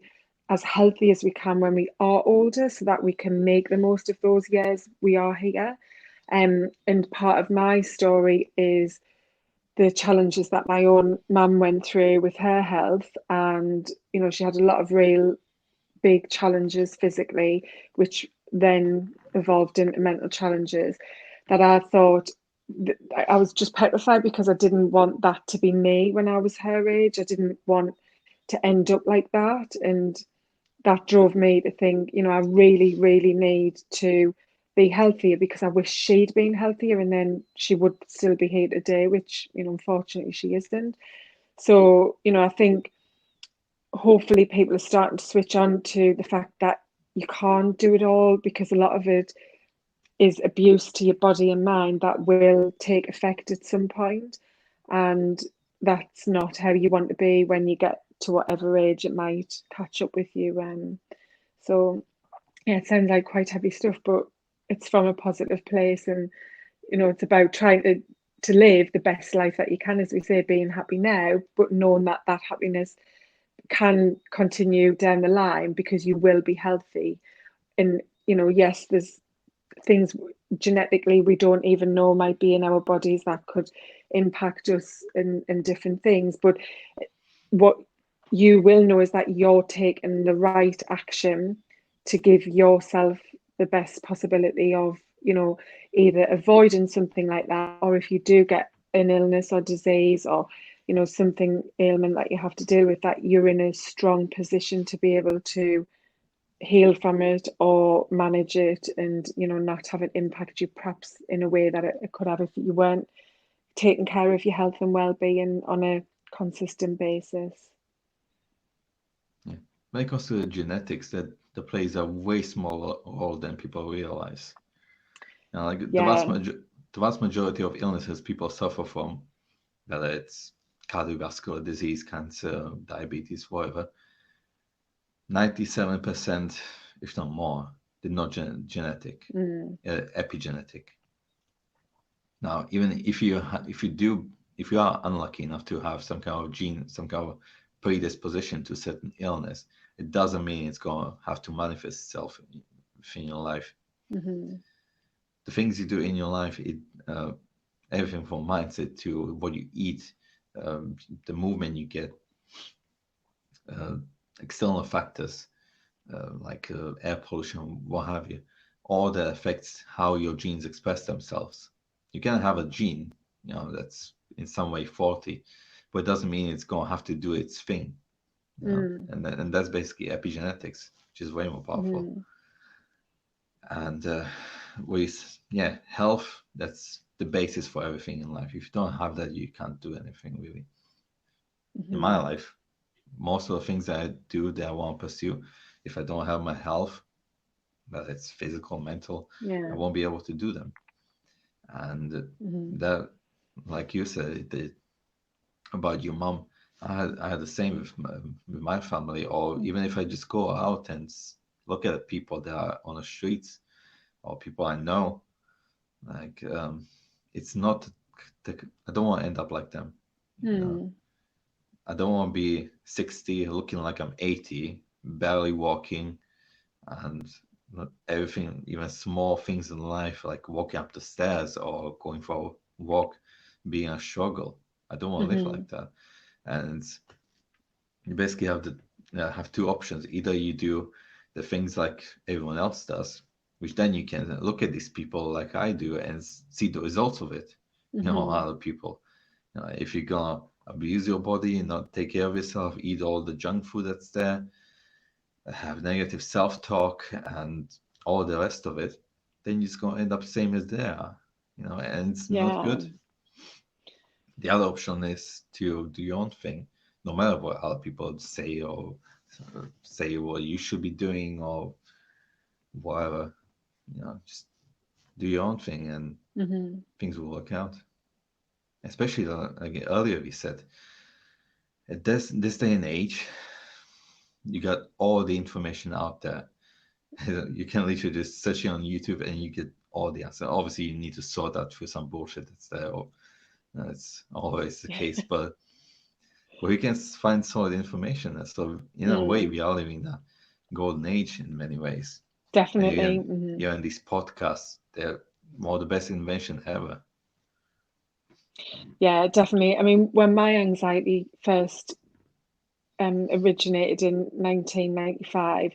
as healthy as we can when we are older, so that we can make the most of those years we are here. And part of my story is the challenges that my own mum went through with her health. And she had a lot of real big challenges physically, which then evolved into mental challenges, that I thought, I was just petrified, because I didn't want that to be me when I was her age. I didn't want to end up like that. And that drove me to think, I really, really need to be healthier, because I wish she'd been healthier, and then she would still be here today, which, unfortunately she isn't. So, I think hopefully people are starting to switch on to the fact that you can't do it all, because a lot of it is abuse to your body and mind that will take effect at some point. And that's not how you want to be when you get to whatever age it might catch up with you. So, yeah, it sounds like quite heavy stuff, but it's from a positive place. And, it's about trying to live the best life that you can, as we say, being happy now, but knowing that that happiness can continue down the line, because you will be healthy. And yes, there's things genetically we don't even know might be in our bodies that could impact us in different things. But what you will know is that you're taking the right action to give yourself the best possibility of, either avoiding something like that, or if you do get an illness or disease or, something ailment that you have to deal with, that you're in a strong position to be able to heal from it or manage it, and not have it impact you perhaps in a way that it could have if you weren't taking care of your health and well-being on a consistent basis. Yeah. When it comes to genetics, that plays a way smaller role than people realize. Like the vast majority of illnesses people suffer from, whether it's cardiovascular disease, cancer, diabetes, whatever, 97%, if not more, they're not genetic, epigenetic. Now, even if you are unlucky enough to have some kind of gene, some kind of predisposition to certain illness, it doesn't mean it's going to have to manifest itself in your life. Mm-hmm. The things you do in your life, everything from mindset to what you eat, the movement you get, external factors like air pollution, what have you, all that affects how your genes express themselves. You can have a gene, that's in some way faulty, but it doesn't mean it's going to have to do its thing. And that's basically epigenetics, which is way more powerful. And health, that's the basis for everything in life. If you don't have that, you can't do anything really. In my life, most of the things that I do that I want to pursue, if I don't have my health, whether it's physical, mental, I won't be able to do them. And that, like you said, about your mom, I had the same with my family. Or even if I just go out and look at people that are on the streets or people I know, like it's not. I don't want to end up like them. I don't want to be 60 looking like I'm 80, barely walking, and everything, even small things in life like walking up the stairs or going for a walk, being a struggle. I don't want to live like that. And you basically have two options. Either you do the things like everyone else does, which then you can look at these people like I do and see the results of it. Other people. If you're gonna abuse your body and not take care of yourself, eat all the junk food that's there, have negative self-talk and all the rest of it, then you're just going to end up same as they are, and it's not good. The other option is to do your own thing, no matter what other people say or say what you should be doing or whatever. Just do your own thing and things will work out. Especially like earlier we said, at this day and age, you got all the information out there. You can literally just search it on YouTube and you get all the answers. Obviously, you need to sort out through some bullshit that's there. Or, it's always the case, but we can find solid information. And so, in a way, we are living the golden age in many ways. Definitely. In these podcasts, they're more the best invention ever. Yeah, definitely. I mean, when my anxiety first originated in 1995,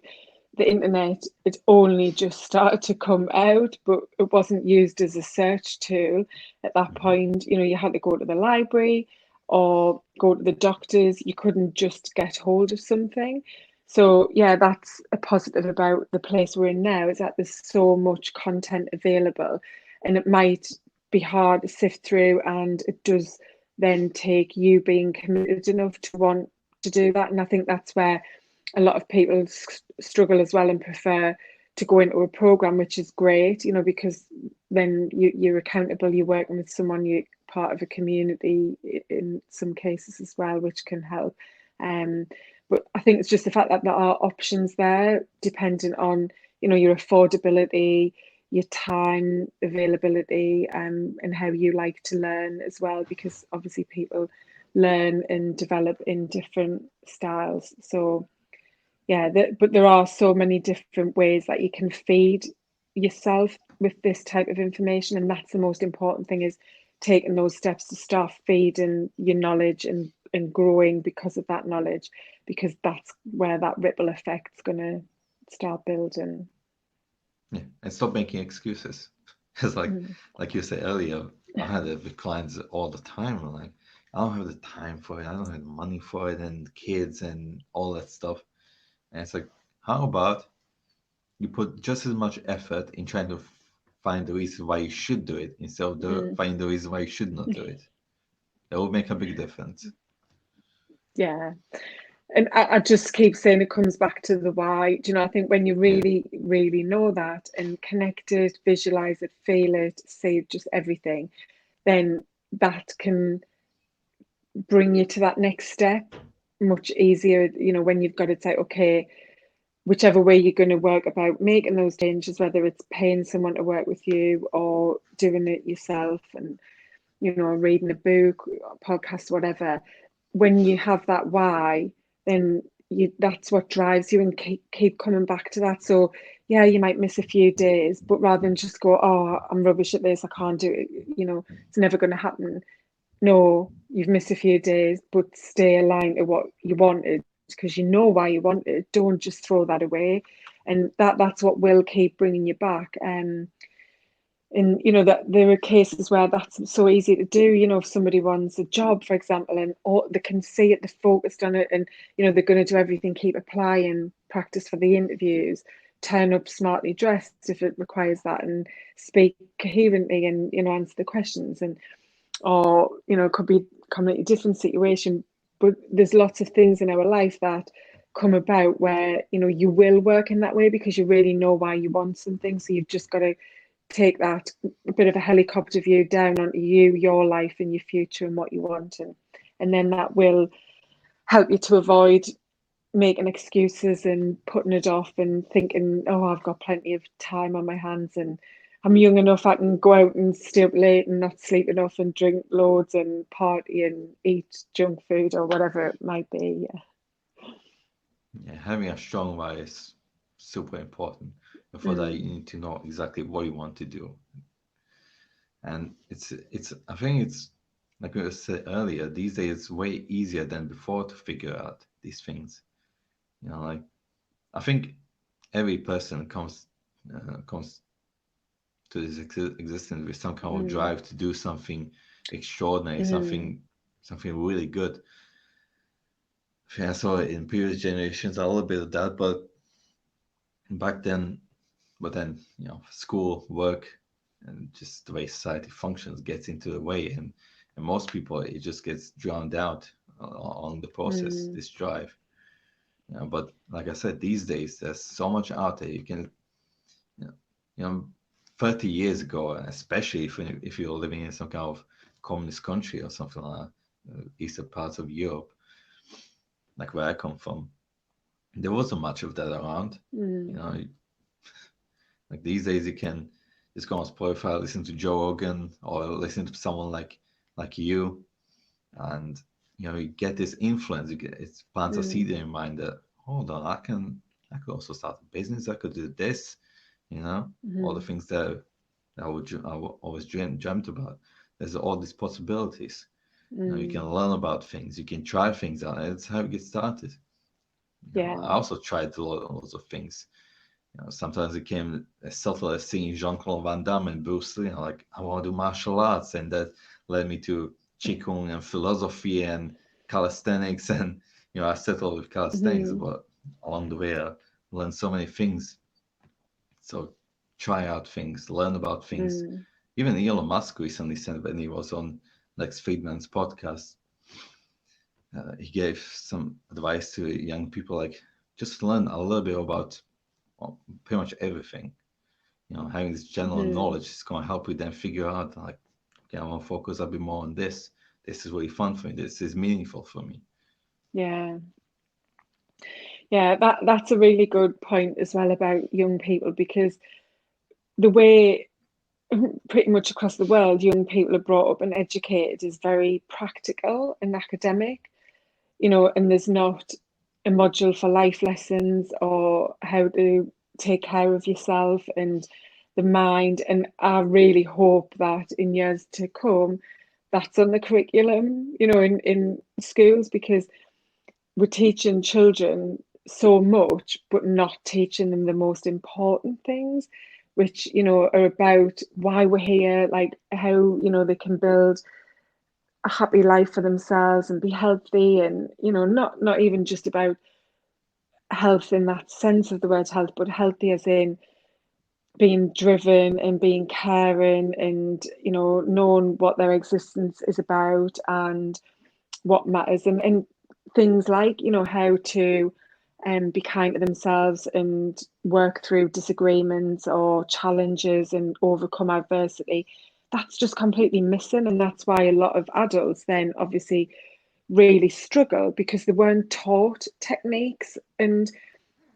the internet had only just started to come out, but it wasn't used as a search tool at that point. You had to go to the library or go to the doctors. You couldn't just get hold of something. So yeah, that's a positive about the place we're in now, is that there's so much content available, and it might be hard to sift through, and it does then take you being committed enough to want to do that. And I think that's where a lot of people struggle as well and prefer to go into a program, which is great, because then you're accountable, you're working with someone, you're part of a community in some cases as well, which can help. But I think it's just the fact that there are options there, depending on, your affordability, your time availability, and how you like to learn as well, because obviously people learn and develop in different styles. So yeah, but there are so many different ways that you can feed yourself with this type of information, and that's the most important thing, is taking those steps to start feeding your knowledge and growing because of that knowledge, because that's where that ripple effect's going to start building. Yeah, and stop making excuses. It's like you said earlier, I had it with clients all the time. I'm like, I don't have the time for it. I don't have the money for it, and kids and all that stuff. And it's like, how about you put just as much effort in trying to find the reason why you should do it instead of finding the reason why you should not do it. That will make a big difference. Yeah. And I just keep saying it comes back to the why. Do you know, I think when you really, really know that and connect it, visualize it, feel it, see just everything, then that can bring you to that next step much easier, you know, when you've got to say, okay, whichever way you're going to work about making those changes, whether it's paying someone to work with you or doing it yourself and, you know, reading a book, a podcast, whatever, when you have that why, then that's what drives you and keep coming back to that. So yeah, you might miss a few days, but rather than just go, oh, I'm rubbish at this, I can't do it, you know, it's never going to happen. No, you've missed a few days, but stay aligned to what you wanted, because you know why you want it. Don't just throw that away, and that's what will keep bringing you back. And you know that there are cases where that's so easy to do. You know, if somebody wants a job, for example, and they can see it, they're focused on it, and you know they're going to do everything, keep applying, practice for the interviews, turn up smartly dressed if it requires that, and speak coherently, and you know answer the questions, and or you know it could be a completely different situation. But there's lots of things in our life that come about where you know you will work in that way because you really know why you want something. So you've just got to take that a bit of a helicopter view down onto you, your life and your future and what you want, and then that will help you to avoid making excuses and putting it off and thinking, oh, I've got plenty of time on my hands and I'm young enough, I can go out and stay up late and not sleep enough and drink loads and party and eat junk food or whatever it might be. Yeah, having a strong why is super important. And for that, you need to know exactly what you want to do. And it's I think it's like I said earlier, these days it's way easier than before to figure out these things. You know, like I think every person comes to this existence with some kind of drive to do something extraordinary, something really good. I think I saw it in previous generations a little bit of that, but back then, you know, school, work, and just the way society functions gets into the way, and most people it just gets drowned out along the process. This drive, you know. But like I said, these days there's so much out there. You can, you know, 30 years ago, especially if you're living in some kind of communist country or something like that, eastern parts of Europe, like where I come from, there wasn't much of that around. You know, like these days you can just go on Spotify, listen to Joe Rogan, or listen to someone like you, and you know you get this influence. It plants a seed in your mind that, hold on, I could also start a business. I could do this. You know, all the things that I always dreamt about. There's all these possibilities. You know, you can learn about things. You can try things out. That's how you get started. You know, I also tried lots of things. You know, sometimes it came as subtle as seeing Jean-Claude Van Damme and Bruce Lee. You know, like I want to do martial arts, and that led me to qigong and philosophy and calisthenics, and you know I settled with calisthenics. But along the way, I learned so many things. So try out things, learn about things. Even Elon Musk recently said when he was on Lex Friedman's podcast, he gave some advice to young people, like just learn a little bit about pretty much everything. You know, having this general knowledge is going to help you then figure out, like, okay, I want to focus a bit more on this. This is really fun for me. This is meaningful for me. Yeah. That's a really good point as well about young people, because the way pretty much across the world young people are brought up and educated is very practical and academic, you know, and there's not a module for life lessons or how to take care of yourself, and the mind. And I really hope that in years to come, that's on the curriculum, in schools, because we're teaching children so much, but not teaching them the most important things, which, are about why we're here, like how, they can build a happy life for themselves and be healthy, and, not even just about health in that sense of the word health, but healthy as in being driven and being caring and, knowing what their existence is about and what matters, and things like, how to be kind to themselves and work through disagreements or challenges and overcome adversity. That's just completely missing. And that's why a lot of adults then obviously really struggle, because they weren't taught techniques and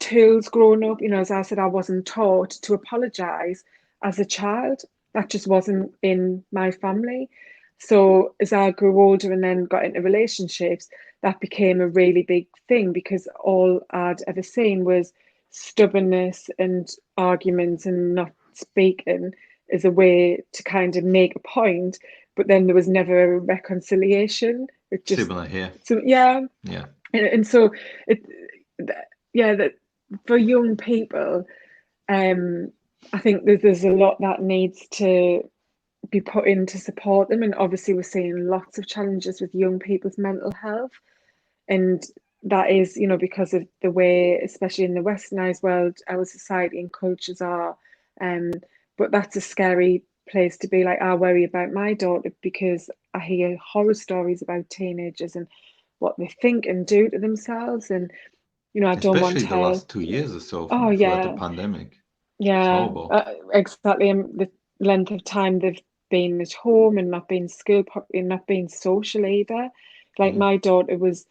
tools growing up. As I said, I wasn't taught to apologize as a child. That just wasn't in my family. So as I grew older and then got into relationships, that became a really big thing, because all I'd ever seen was stubbornness and arguments and not speaking as a way to kind of make a point. But then there was never a reconciliation. It just, Similar here. so yeah. Yeah. And so it, yeah, that for young people, I think there's a lot that needs to be put in to support them. And obviously we're seeing lots of challenges with young people's mental health. And that is, because of the way, especially in the westernized world, our society and cultures are. But that's a scary place to be. Like, I worry about my daughter, because I hear horror stories about teenagers and what they think and do to themselves. And, I don't want Especially the her. last 2 years or so Oh, throughout the yeah. pandemic. It's Yeah, horrible. exactly. And the length of time they've been at home and not been school properly and not being social either. Like, my daughter was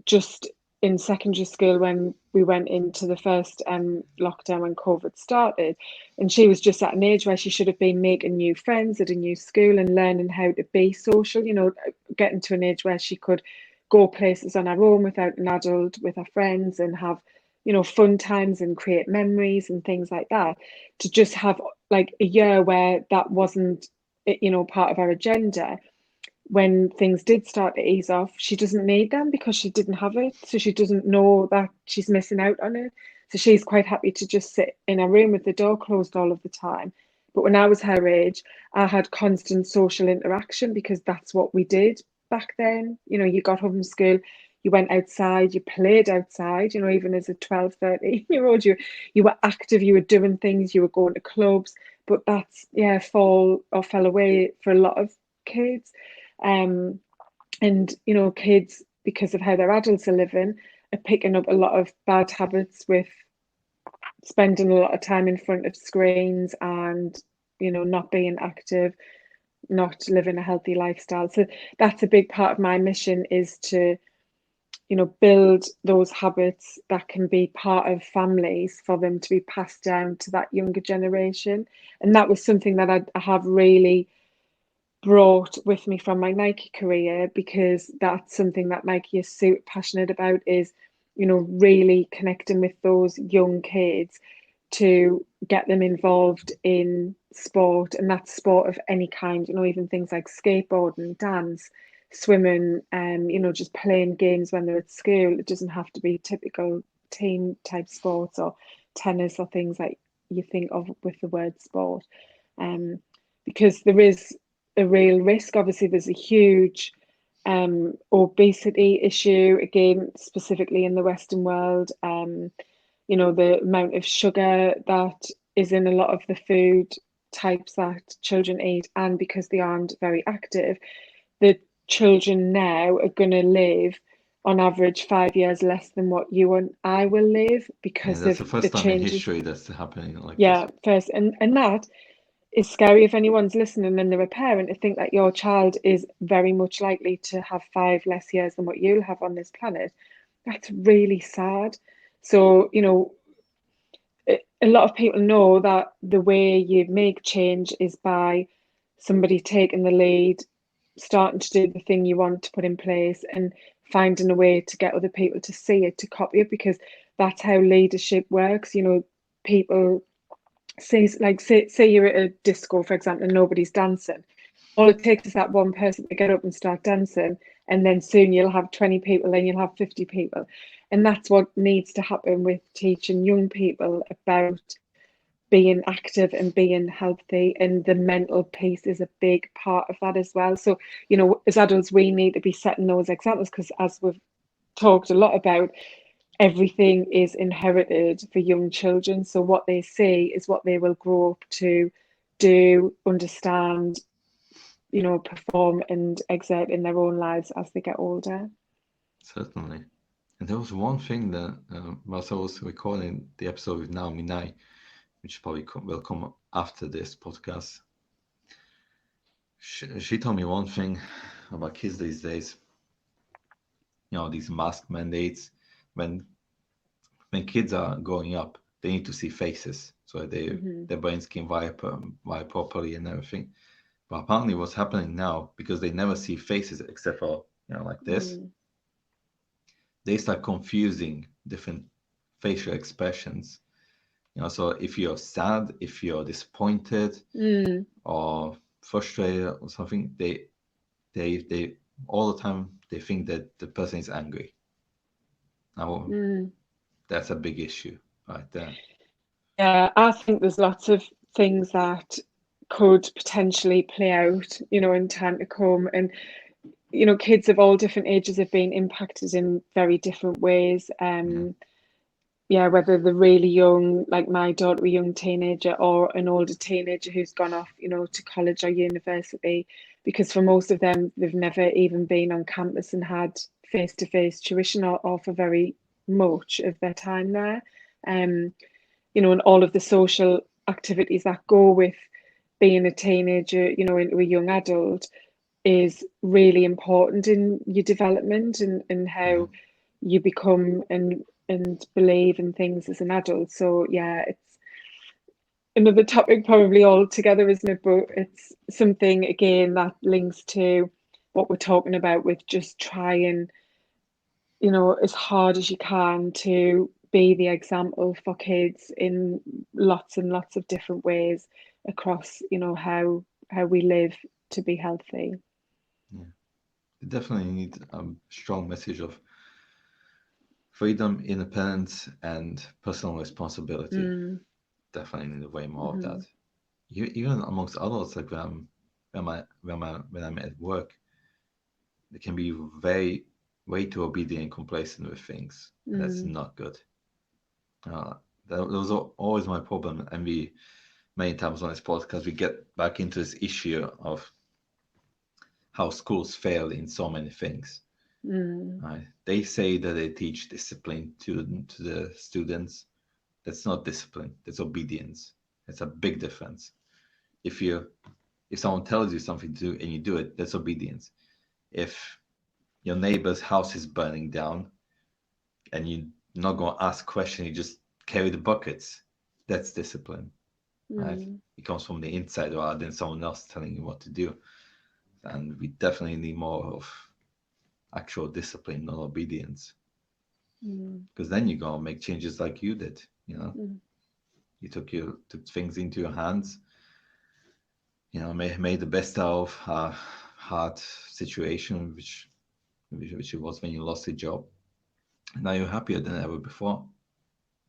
just in secondary school when we went into the first lockdown when COVID started, and she was just at an age where she should have been making new friends at a new school and learning how to be social, getting to an age where she could go places on her own without an adult, with her friends, and have, fun times and create memories and things like that. To just have like a year where that wasn't, part of our agenda, when things did start to ease off, she doesn't need them because she didn't have it. So she doesn't know that she's missing out on it. So she's quite happy to just sit in a room with the door closed all of the time. But when I was her age, I had constant social interaction, because that's what we did back then. You got home from school, you went outside, you played outside, even as a 12, 13-year-old, you were active, you were doing things, you were going to clubs. But that's, yeah, fell away for a lot of kids. Um, and, kids, because of how their adults are living, are picking up a lot of bad habits with spending a lot of time in front of screens and, not being active, not living a healthy lifestyle. So that's a big part of my mission, is to, build those habits that can be part of families for them to be passed down to that younger generation. And that was something that I have really brought with me from my Nike career, because that's something that Nike is so passionate about, is, really connecting with those young kids to get them involved in sport, and that's sport of any kind, even things like skateboarding, dance, swimming, just playing games when they're at school. It doesn't have to be typical team type sports or tennis or things like you think of with the word sport. Because there is a real risk. Obviously, there's a huge obesity issue, again, specifically in the Western world. The amount of sugar that is in a lot of the food types that children eat, and because they aren't very active, the children now are going to live on average 5 years less than what you and I will live, Yeah, because that's of the the first time in changes. history that's happening like this. Yeah, first, and that is scary if anyone's listening and they're a parent, to think that your child is very much likely to have 5 less years than what you'll have on this planet. That's really sad. So, a lot of people know that the way you make change is by somebody taking the lead, starting to do the thing you want to put in place, and finding a way to get other people to see it, to copy it, because that's how leadership works. People say you're at a disco, for example, and nobody's dancing. All it takes is that one person to get up and start dancing, and then soon you'll have 20 people, then you'll have 50 people. And that's what needs to happen with teaching young people about being active and being healthy, and the mental piece is a big part of that as well. So, as adults, we need to be setting those examples, because as we've talked a lot about, everything is inherited for young children. So what they see is what they will grow up to do, understand, perform and exert in their own lives as they get older. Certainly. And there was one thing that, whilst I was recording the episode with Naomi Nai, which probably will come after this podcast, she told me one thing about kids these days. These mask mandates. When kids are growing up, they need to see faces so their brains can wire properly and everything. But apparently, what's happening now, because they never see faces except for like this, they start confusing different facial expressions. So if you're sad, if you're disappointed or frustrated or something, they all the time they think that the person is angry. Now that's a big issue right there. Yeah, I think there's lots of things that could potentially play out, in time to come. And, kids of all different ages have been impacted in very different ways. Yeah, whether they're really young, like my daughter, a young teenager, or an older teenager who's gone off, to college or university, because for most of them, they've never even been on campus and had face-to-face tuition or for very much of their time there. And all of the social activities that go with being a teenager, into a young adult, is really important in your development and how you become and believe in things as an adult. So yeah, it's another topic probably altogether, isn't it? But it's something again that links to what we're talking about, with just trying, as hard as you can to be the example for kids in lots and lots of different ways across, how we live to be healthy. Yeah, you definitely need a strong message of freedom, independence, and personal responsibility. Definitely need way more of that. Even amongst adults, like when I'm at work, they can be way too obedient and complacent with things, and that's not good. That was always my problem, and we many times on this podcast we get back into this issue of how schools fail in so many things. They say that they teach discipline to the students. That's not discipline. That's obedience. It's a big difference. If someone tells you something to do and you do it, that's obedience. If your neighbor's house is burning down and you're not going to ask questions, you just carry the buckets, that's discipline. Right? It comes from the inside rather than someone else telling you what to do. And we definitely need more of actual discipline, not obedience. Because then you're going to make changes like you did, You took things into your hands, made the best out of a hard situation, which it was when you lost your job. Now you're happier than ever before,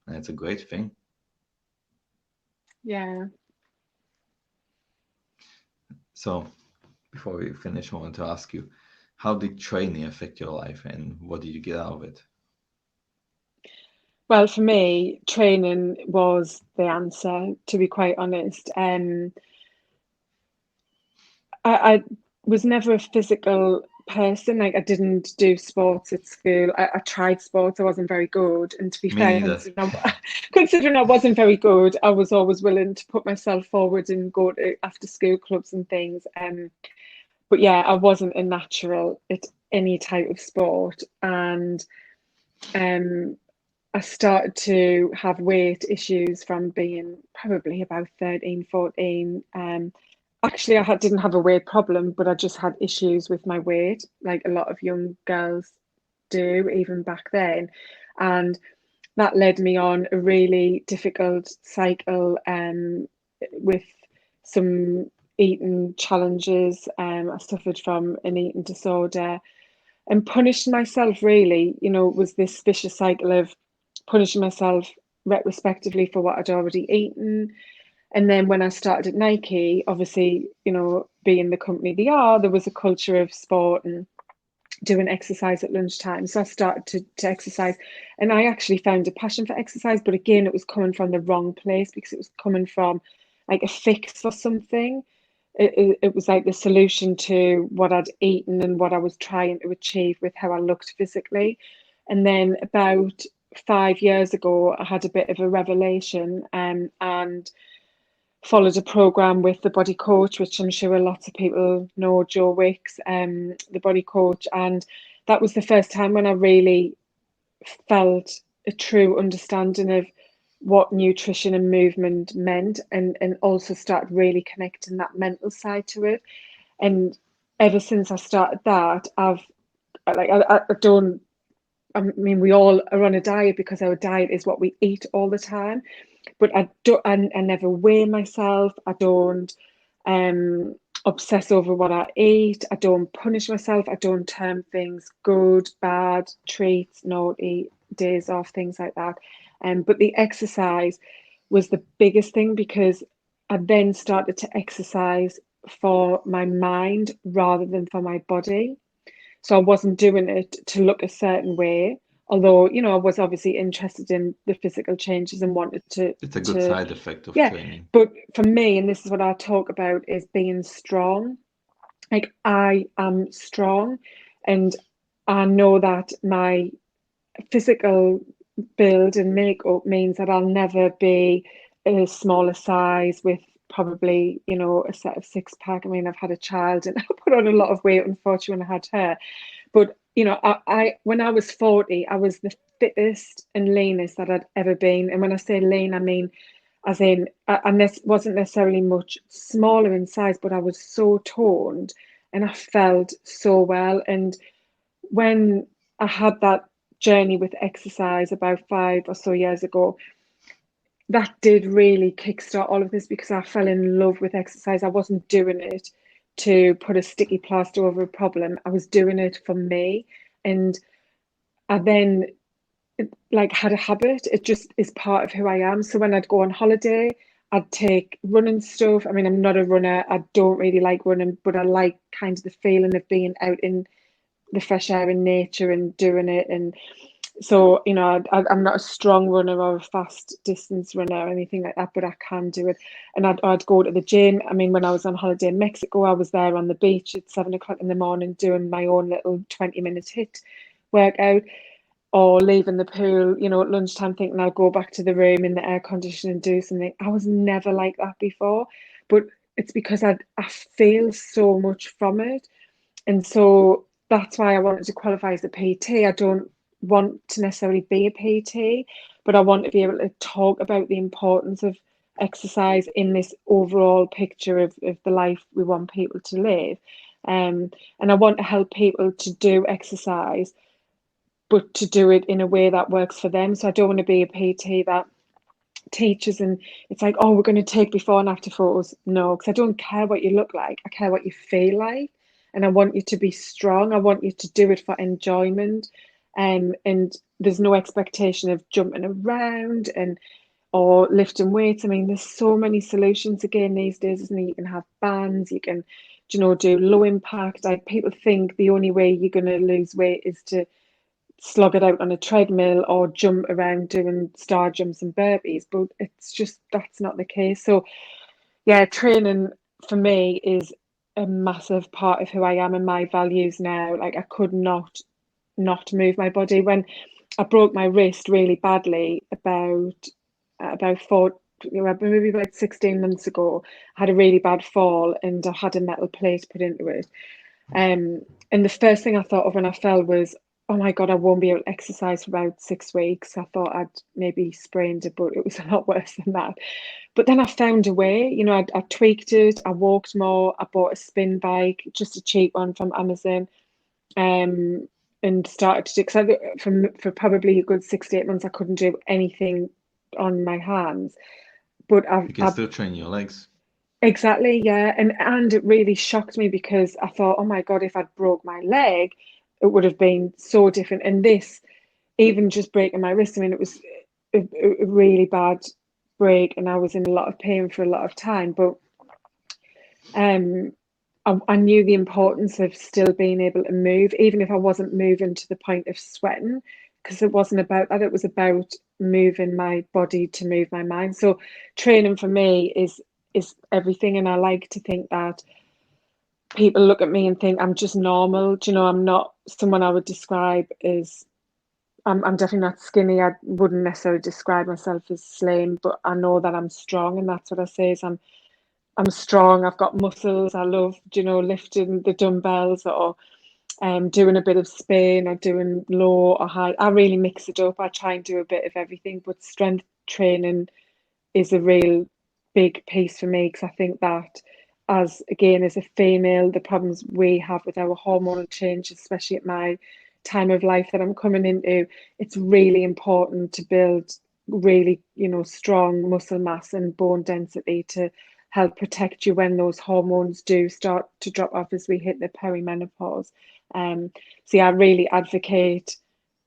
and it's a great thing. Yeah. So, before we finish, I want to ask you, how did training affect your life, and what did you get out of it? Well, for me, training was the answer, to be quite honest. I was never a physical person. Like, I didn't do sports at school. I tried sports. I wasn't very good. And to be Me fair, neither. considering I wasn't very good, I was always willing to put myself forward and go to after school clubs and things. But yeah, I wasn't a natural at any type of sport. And I started to have weight issues from being probably about 13, 14. Actually, didn't have a weight problem, but I just had issues with my weight, like a lot of young girls do, even back then. And that led me on a really difficult cycle with some eating challenges. I suffered from an eating disorder and punished myself, really. It was this vicious cycle of punishing myself retrospectively for what I'd already eaten. And then when I started at Nike, obviously, being the company they are, there was a culture of sport and doing exercise at lunchtime. So I started to exercise, and I actually found a passion for exercise. But again, it was coming from the wrong place, because it was coming from like a fix for something. It was like the solution to what I'd eaten and what I was trying to achieve with how I looked physically. And then about 5 years ago, I had a bit of a revelation, and followed a program with the body coach, which I'm sure lots of people know, Joe Wicks, the body coach. And that was the first time when I really felt a true understanding of what nutrition and movement meant, and also started really connecting that mental side to it. And ever since I started that, I don't, I mean, we all are on a diet because our diet is what we eat all the time. But I never weigh myself. I don't obsess over what I eat. I don't punish myself. I don't term things good, bad, treats, naughty, days off, things like that. But the exercise was the biggest thing, because I then started to exercise for my mind rather than for my body. So I wasn't doing it to look a certain way, although, I was obviously interested in the physical changes and wanted It's a good to side effect of yeah. training. But for me, and this is what I talk about, is being strong. Like, I am strong, and I know that my physical build and makeup means that I'll never be a smaller size with probably, a set of six pack. I mean, I've had a child and I put on a lot of weight, unfortunately, when I had her. But, I when I was 40, I was the fittest and leanest that I'd ever been. And when I say lean, I mean, as in, and this wasn't necessarily much smaller in size, but I was so toned and I felt so well. And when I had that journey with exercise about 5 or so years ago, that did really kickstart all of this, because I fell in love with exercise. I wasn't doing it to put a sticky plaster over a problem. I was doing it for me. And I then had a habit. It just is part of who I am. So when I'd go on holiday, I'd take running stuff. I mean, I'm not a runner. I don't really like running, but I like kind of the feeling of being out in the fresh air in nature and doing it. And so, I'm not a strong runner or a fast distance runner or anything like that, but I can do it. And I'd go to the gym. I mean, when I was on holiday in Mexico, I was there on the beach at 7 o'clock in the morning doing my own little 20-minute HIIT workout, or leaving the pool, at lunchtime, thinking I'll go back to the room in the air conditioning and do something. I was never like that before, but it's because I feel so much from it. And so that's why I wanted to qualify as a PT. I don't want to necessarily be a PT, but I want to be able to talk about the importance of exercise in this overall picture of the life we want people to live. And I want to help people to do exercise, but to do it in a way that works for them. So I don't want to be a PT that teaches and it's like, oh, we're going to take before and after photos. No, because I don't care what you look like. I care what you feel like. And I want you to be strong. I want you to do it for enjoyment. And there's no expectation of jumping around or lifting weights. I mean, there's so many solutions again these days, isn't it? You can have bands, you can, do low impact. Like, people think the only way you're going to lose weight is to slog it out on a treadmill or jump around doing star jumps and burpees, but it's just, that's not the case. So yeah, training for me is a massive part of who I am and my values now. Like, I could not move my body. When I broke my wrist really badly about maybe about 16 months ago, I had a really bad fall and I had a metal plate put into it. And the first thing I thought of when I fell was, oh my God, I won't be able to exercise for about 6 weeks. I thought I'd maybe sprained it, but it was a lot worse than that. But then I found a way, I tweaked it. I walked more. I bought a spin bike, just a cheap one from Amazon. and started to do, because for probably a good 6 to 8 months, I couldn't do anything on my hands. But You can still train your legs. exactly, yeah. And it really shocked me because I thought, oh my God, if I'd broke my leg, it would have been so different. And this, even just breaking my wrist, I mean, it was a really bad break, and I was in a lot of pain for a lot of time. But um, I knew the importance of still being able to move, even if I wasn't moving to the point of sweating, because it wasn't about that. It was about moving my body to move my mind. So training for me is everything, and I like to think that people look at me and think I'm just normal. Do you know, I'm not someone I would describe as. I'm definitely not skinny. I wouldn't necessarily describe myself as slim, but I know that I'm strong, and that's what I say is I'm strong. I've got muscles. I love, you know, lifting the dumbbells or doing a bit of spin or doing low or high. I really mix it up. I try and do a bit of everything, but strength training is a real big piece for me, because I think that as a female, the problems we have with our hormonal change, especially at my time of life that I'm coming into, it's really important to build really, you know, strong muscle mass and bone density to help protect you when those hormones do start to drop off as we hit the perimenopause. So yeah, I really advocate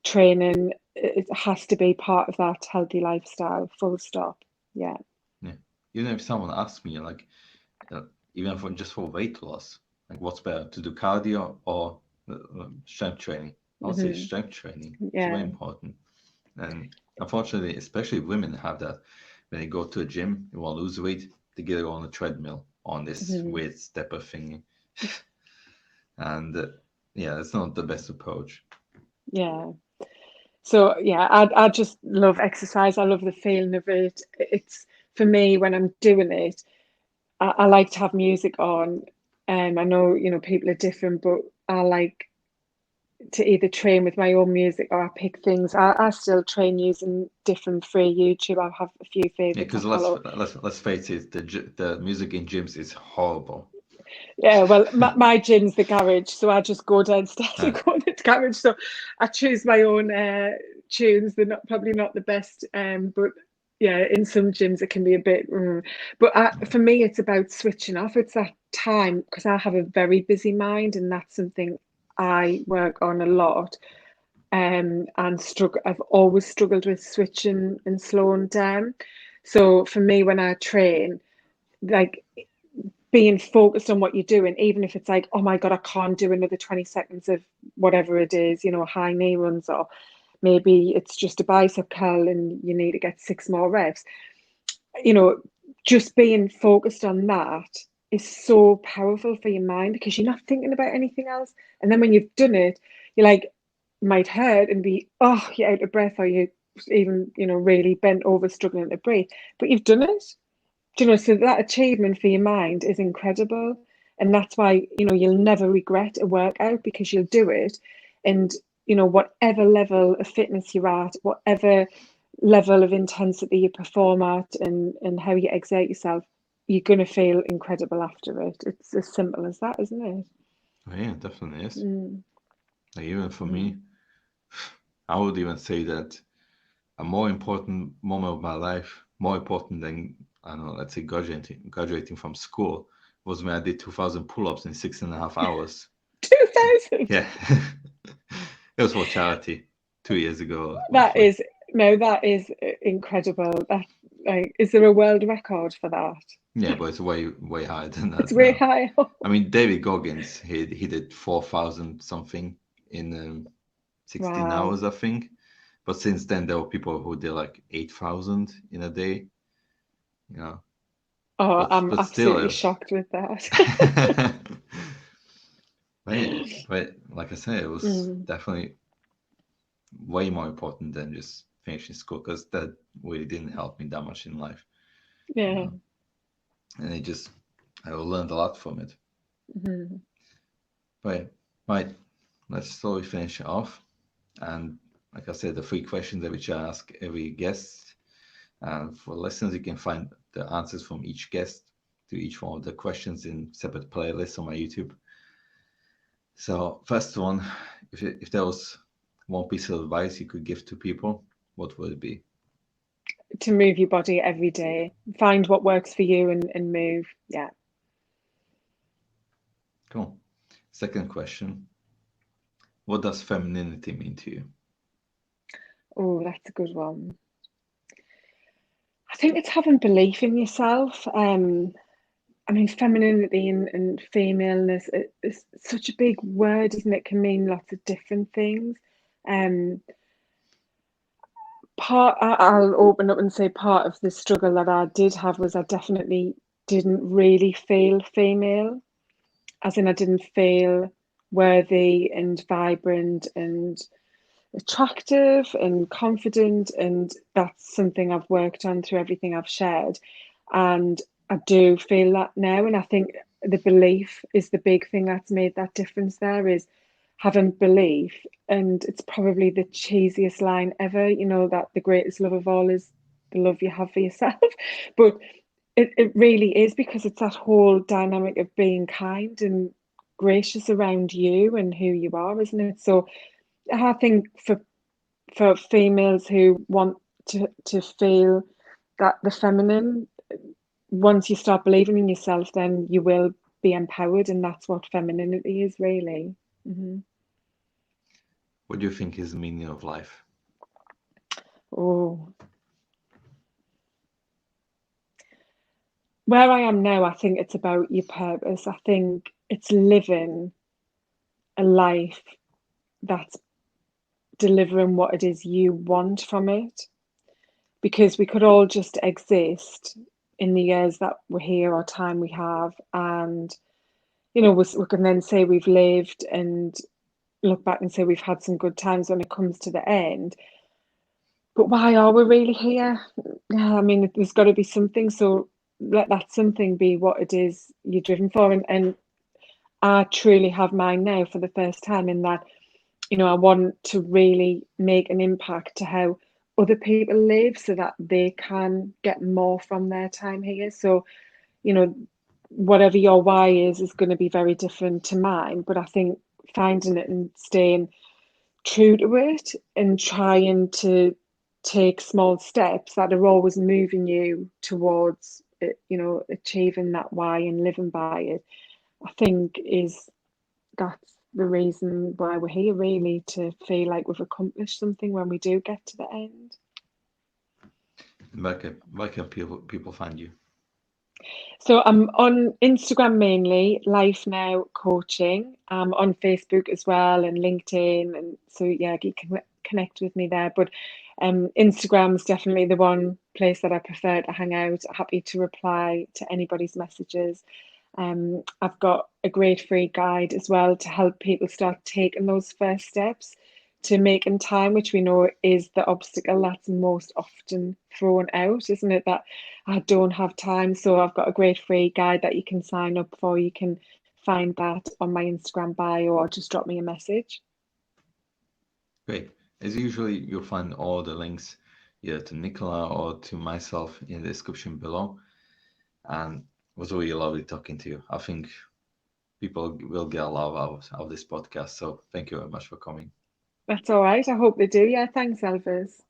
training. It has to be part of that healthy lifestyle, full stop. Yeah. Yeah. Even if someone asks me, like, uh, even for just for weight loss, like, what's better to do cardio or strength training? I'll say Hmm. strength training. It's very Yeah. important. And unfortunately, especially women have that when they go to a gym, they want to lose weight, they get on a treadmill on this Hmm. weight stepper thingy. And yeah, it's not the best approach. Yeah. So yeah, I just love exercise. I love the feeling of it. It's for me when I'm doing it, I like to have music on. I know, you know, people are different, but I like to either train with my own music or I pick things. I still train using different free YouTube. I have a few Yeah, favorites I because follow. let's face it, the music in gyms is horrible. Yeah, well, my gym's the garage, so I just go downstairs and Uh, go in the garage. So I choose my own tunes. They're not probably not the best, but yeah, in some gyms it can be a bit. But for me, it's about switching off. It's that time because I have a very busy mind, and that's something I work on a lot. And struggle. I've always struggled with switching and slowing down. So for me, when I train, like being focused on what you're doing, even if it's like, oh my God, I can't do another 20 seconds of whatever it is, you know, high knee runs, or maybe it's just a bicep curl and you need to get 6 more reps. You know, just being focused on that is so powerful for your mind because you're not thinking about anything else. And then when you've done it, you're like, might hurt and be, oh, you're out of breath, or you even, you know, really bent over struggling to breathe, but you've done it. Do you know, so that achievement for your mind is incredible. And that's why, you know, you'll never regret a workout because you'll do it. And, you know, whatever level of fitness you're at, whatever level of intensity you perform at, and how you exert yourself, you're going to feel incredible after it. It's as simple as that, isn't it? yeah, definitely is. Mm, Like, even for mm, me, I would even say that a more important moment of my life, more important than, I don't know, let's say graduating from school, was when I did 2,000 pull-ups in 6.5 hours. 2000. Yeah, it was for charity 2 years ago, That roughly. is, no, that is incredible. That, like, is there a world record for that? Yeah, but it's way higher than It's that way now. high. I mean, David Goggins, he did 4,000 something in 16 Wow. hours, I think. But since then, there were people who did like 8,000 in a day. You know, Oh, I'm but absolutely still, shocked with that. but like I said, it was Mm, definitely way more important than just finishing school because that really didn't help me that much in life. You yeah. know, and I learned a lot from it. Mhm. But right, let's slowly finish it off. And like I said, the 3 questions that which I ask every guest. And for listeners, you can find the answers from each guest to each one of the questions in separate playlists on my YouTube. So first one, if there was one piece of advice you could give to people, what would it be? To move your body every day, find what works for you and move. Yeah. Cool. Second question, what does femininity mean to you? Oh, that's a good one. I think it's having belief in yourself. I mean, femininity and femaleness is such a big word, isn't it? It can mean lots of different things. Um, I'll open up and say part of the struggle that I did have was I definitely didn't really feel female, as in I didn't feel worthy and vibrant and attractive and confident, and that's something I've worked on through everything I've shared. And I do feel that now, and I think the belief is the big thing that's made that difference. There is having belief, and it's probably the cheesiest line ever, that the greatest love of all is the love you have for yourself. But it really is, because it's that whole dynamic of being kind and gracious around you and who you are, isn't it? So I think for females who want to feel that the feminine, once you start believing in yourself, then you will be empowered, and that's what femininity is really. Hmm. What do you think is the meaning of life? Oh, where I am now, I think it's about your purpose. I think it's living a life that's delivering what it is you want from it, because we could all just exist in the years that we're here or time we have, and we can then say we've lived and look back and say we've had some good times when it comes to the end. But why are we really here? Yeah, I mean, there's got to be something. So let that something be what it is you're driven for. And I truly have mine now for the first time, in that, I want to really make an impact to how other people live, so that they can get more from their time here. So, you know, whatever your why is going to be very different to mine. But I think finding it and staying true to it and trying to take small steps that are always moving you towards it, achieving that why and living by it, I think that's the reason why we're here, really, to feel like we've accomplished something when we do get to the end. Where can people find you? So I'm on Instagram mainly, Life Now Coaching. I'm on Facebook as well, and LinkedIn, and so yeah, you can connect with me there. But Instagram's definitely the one place that I prefer to hang out. Happy to reply to anybody's messages. I've got a great free guide as well to help people start taking those first steps to making time, which we know is the obstacle that's most often thrown out, isn't it? That I don't have time. So I've got a great free guide that you can sign up for. You can find that on my Instagram bio, or just drop me a message. Great. As usually, you'll find all the links either to Nicola or to myself in the description below. And it was really lovely talking to you. I think people will get a lot out of this podcast. So thank you very much for coming. That's all right. I hope they do. Yeah, thanks, Elvis.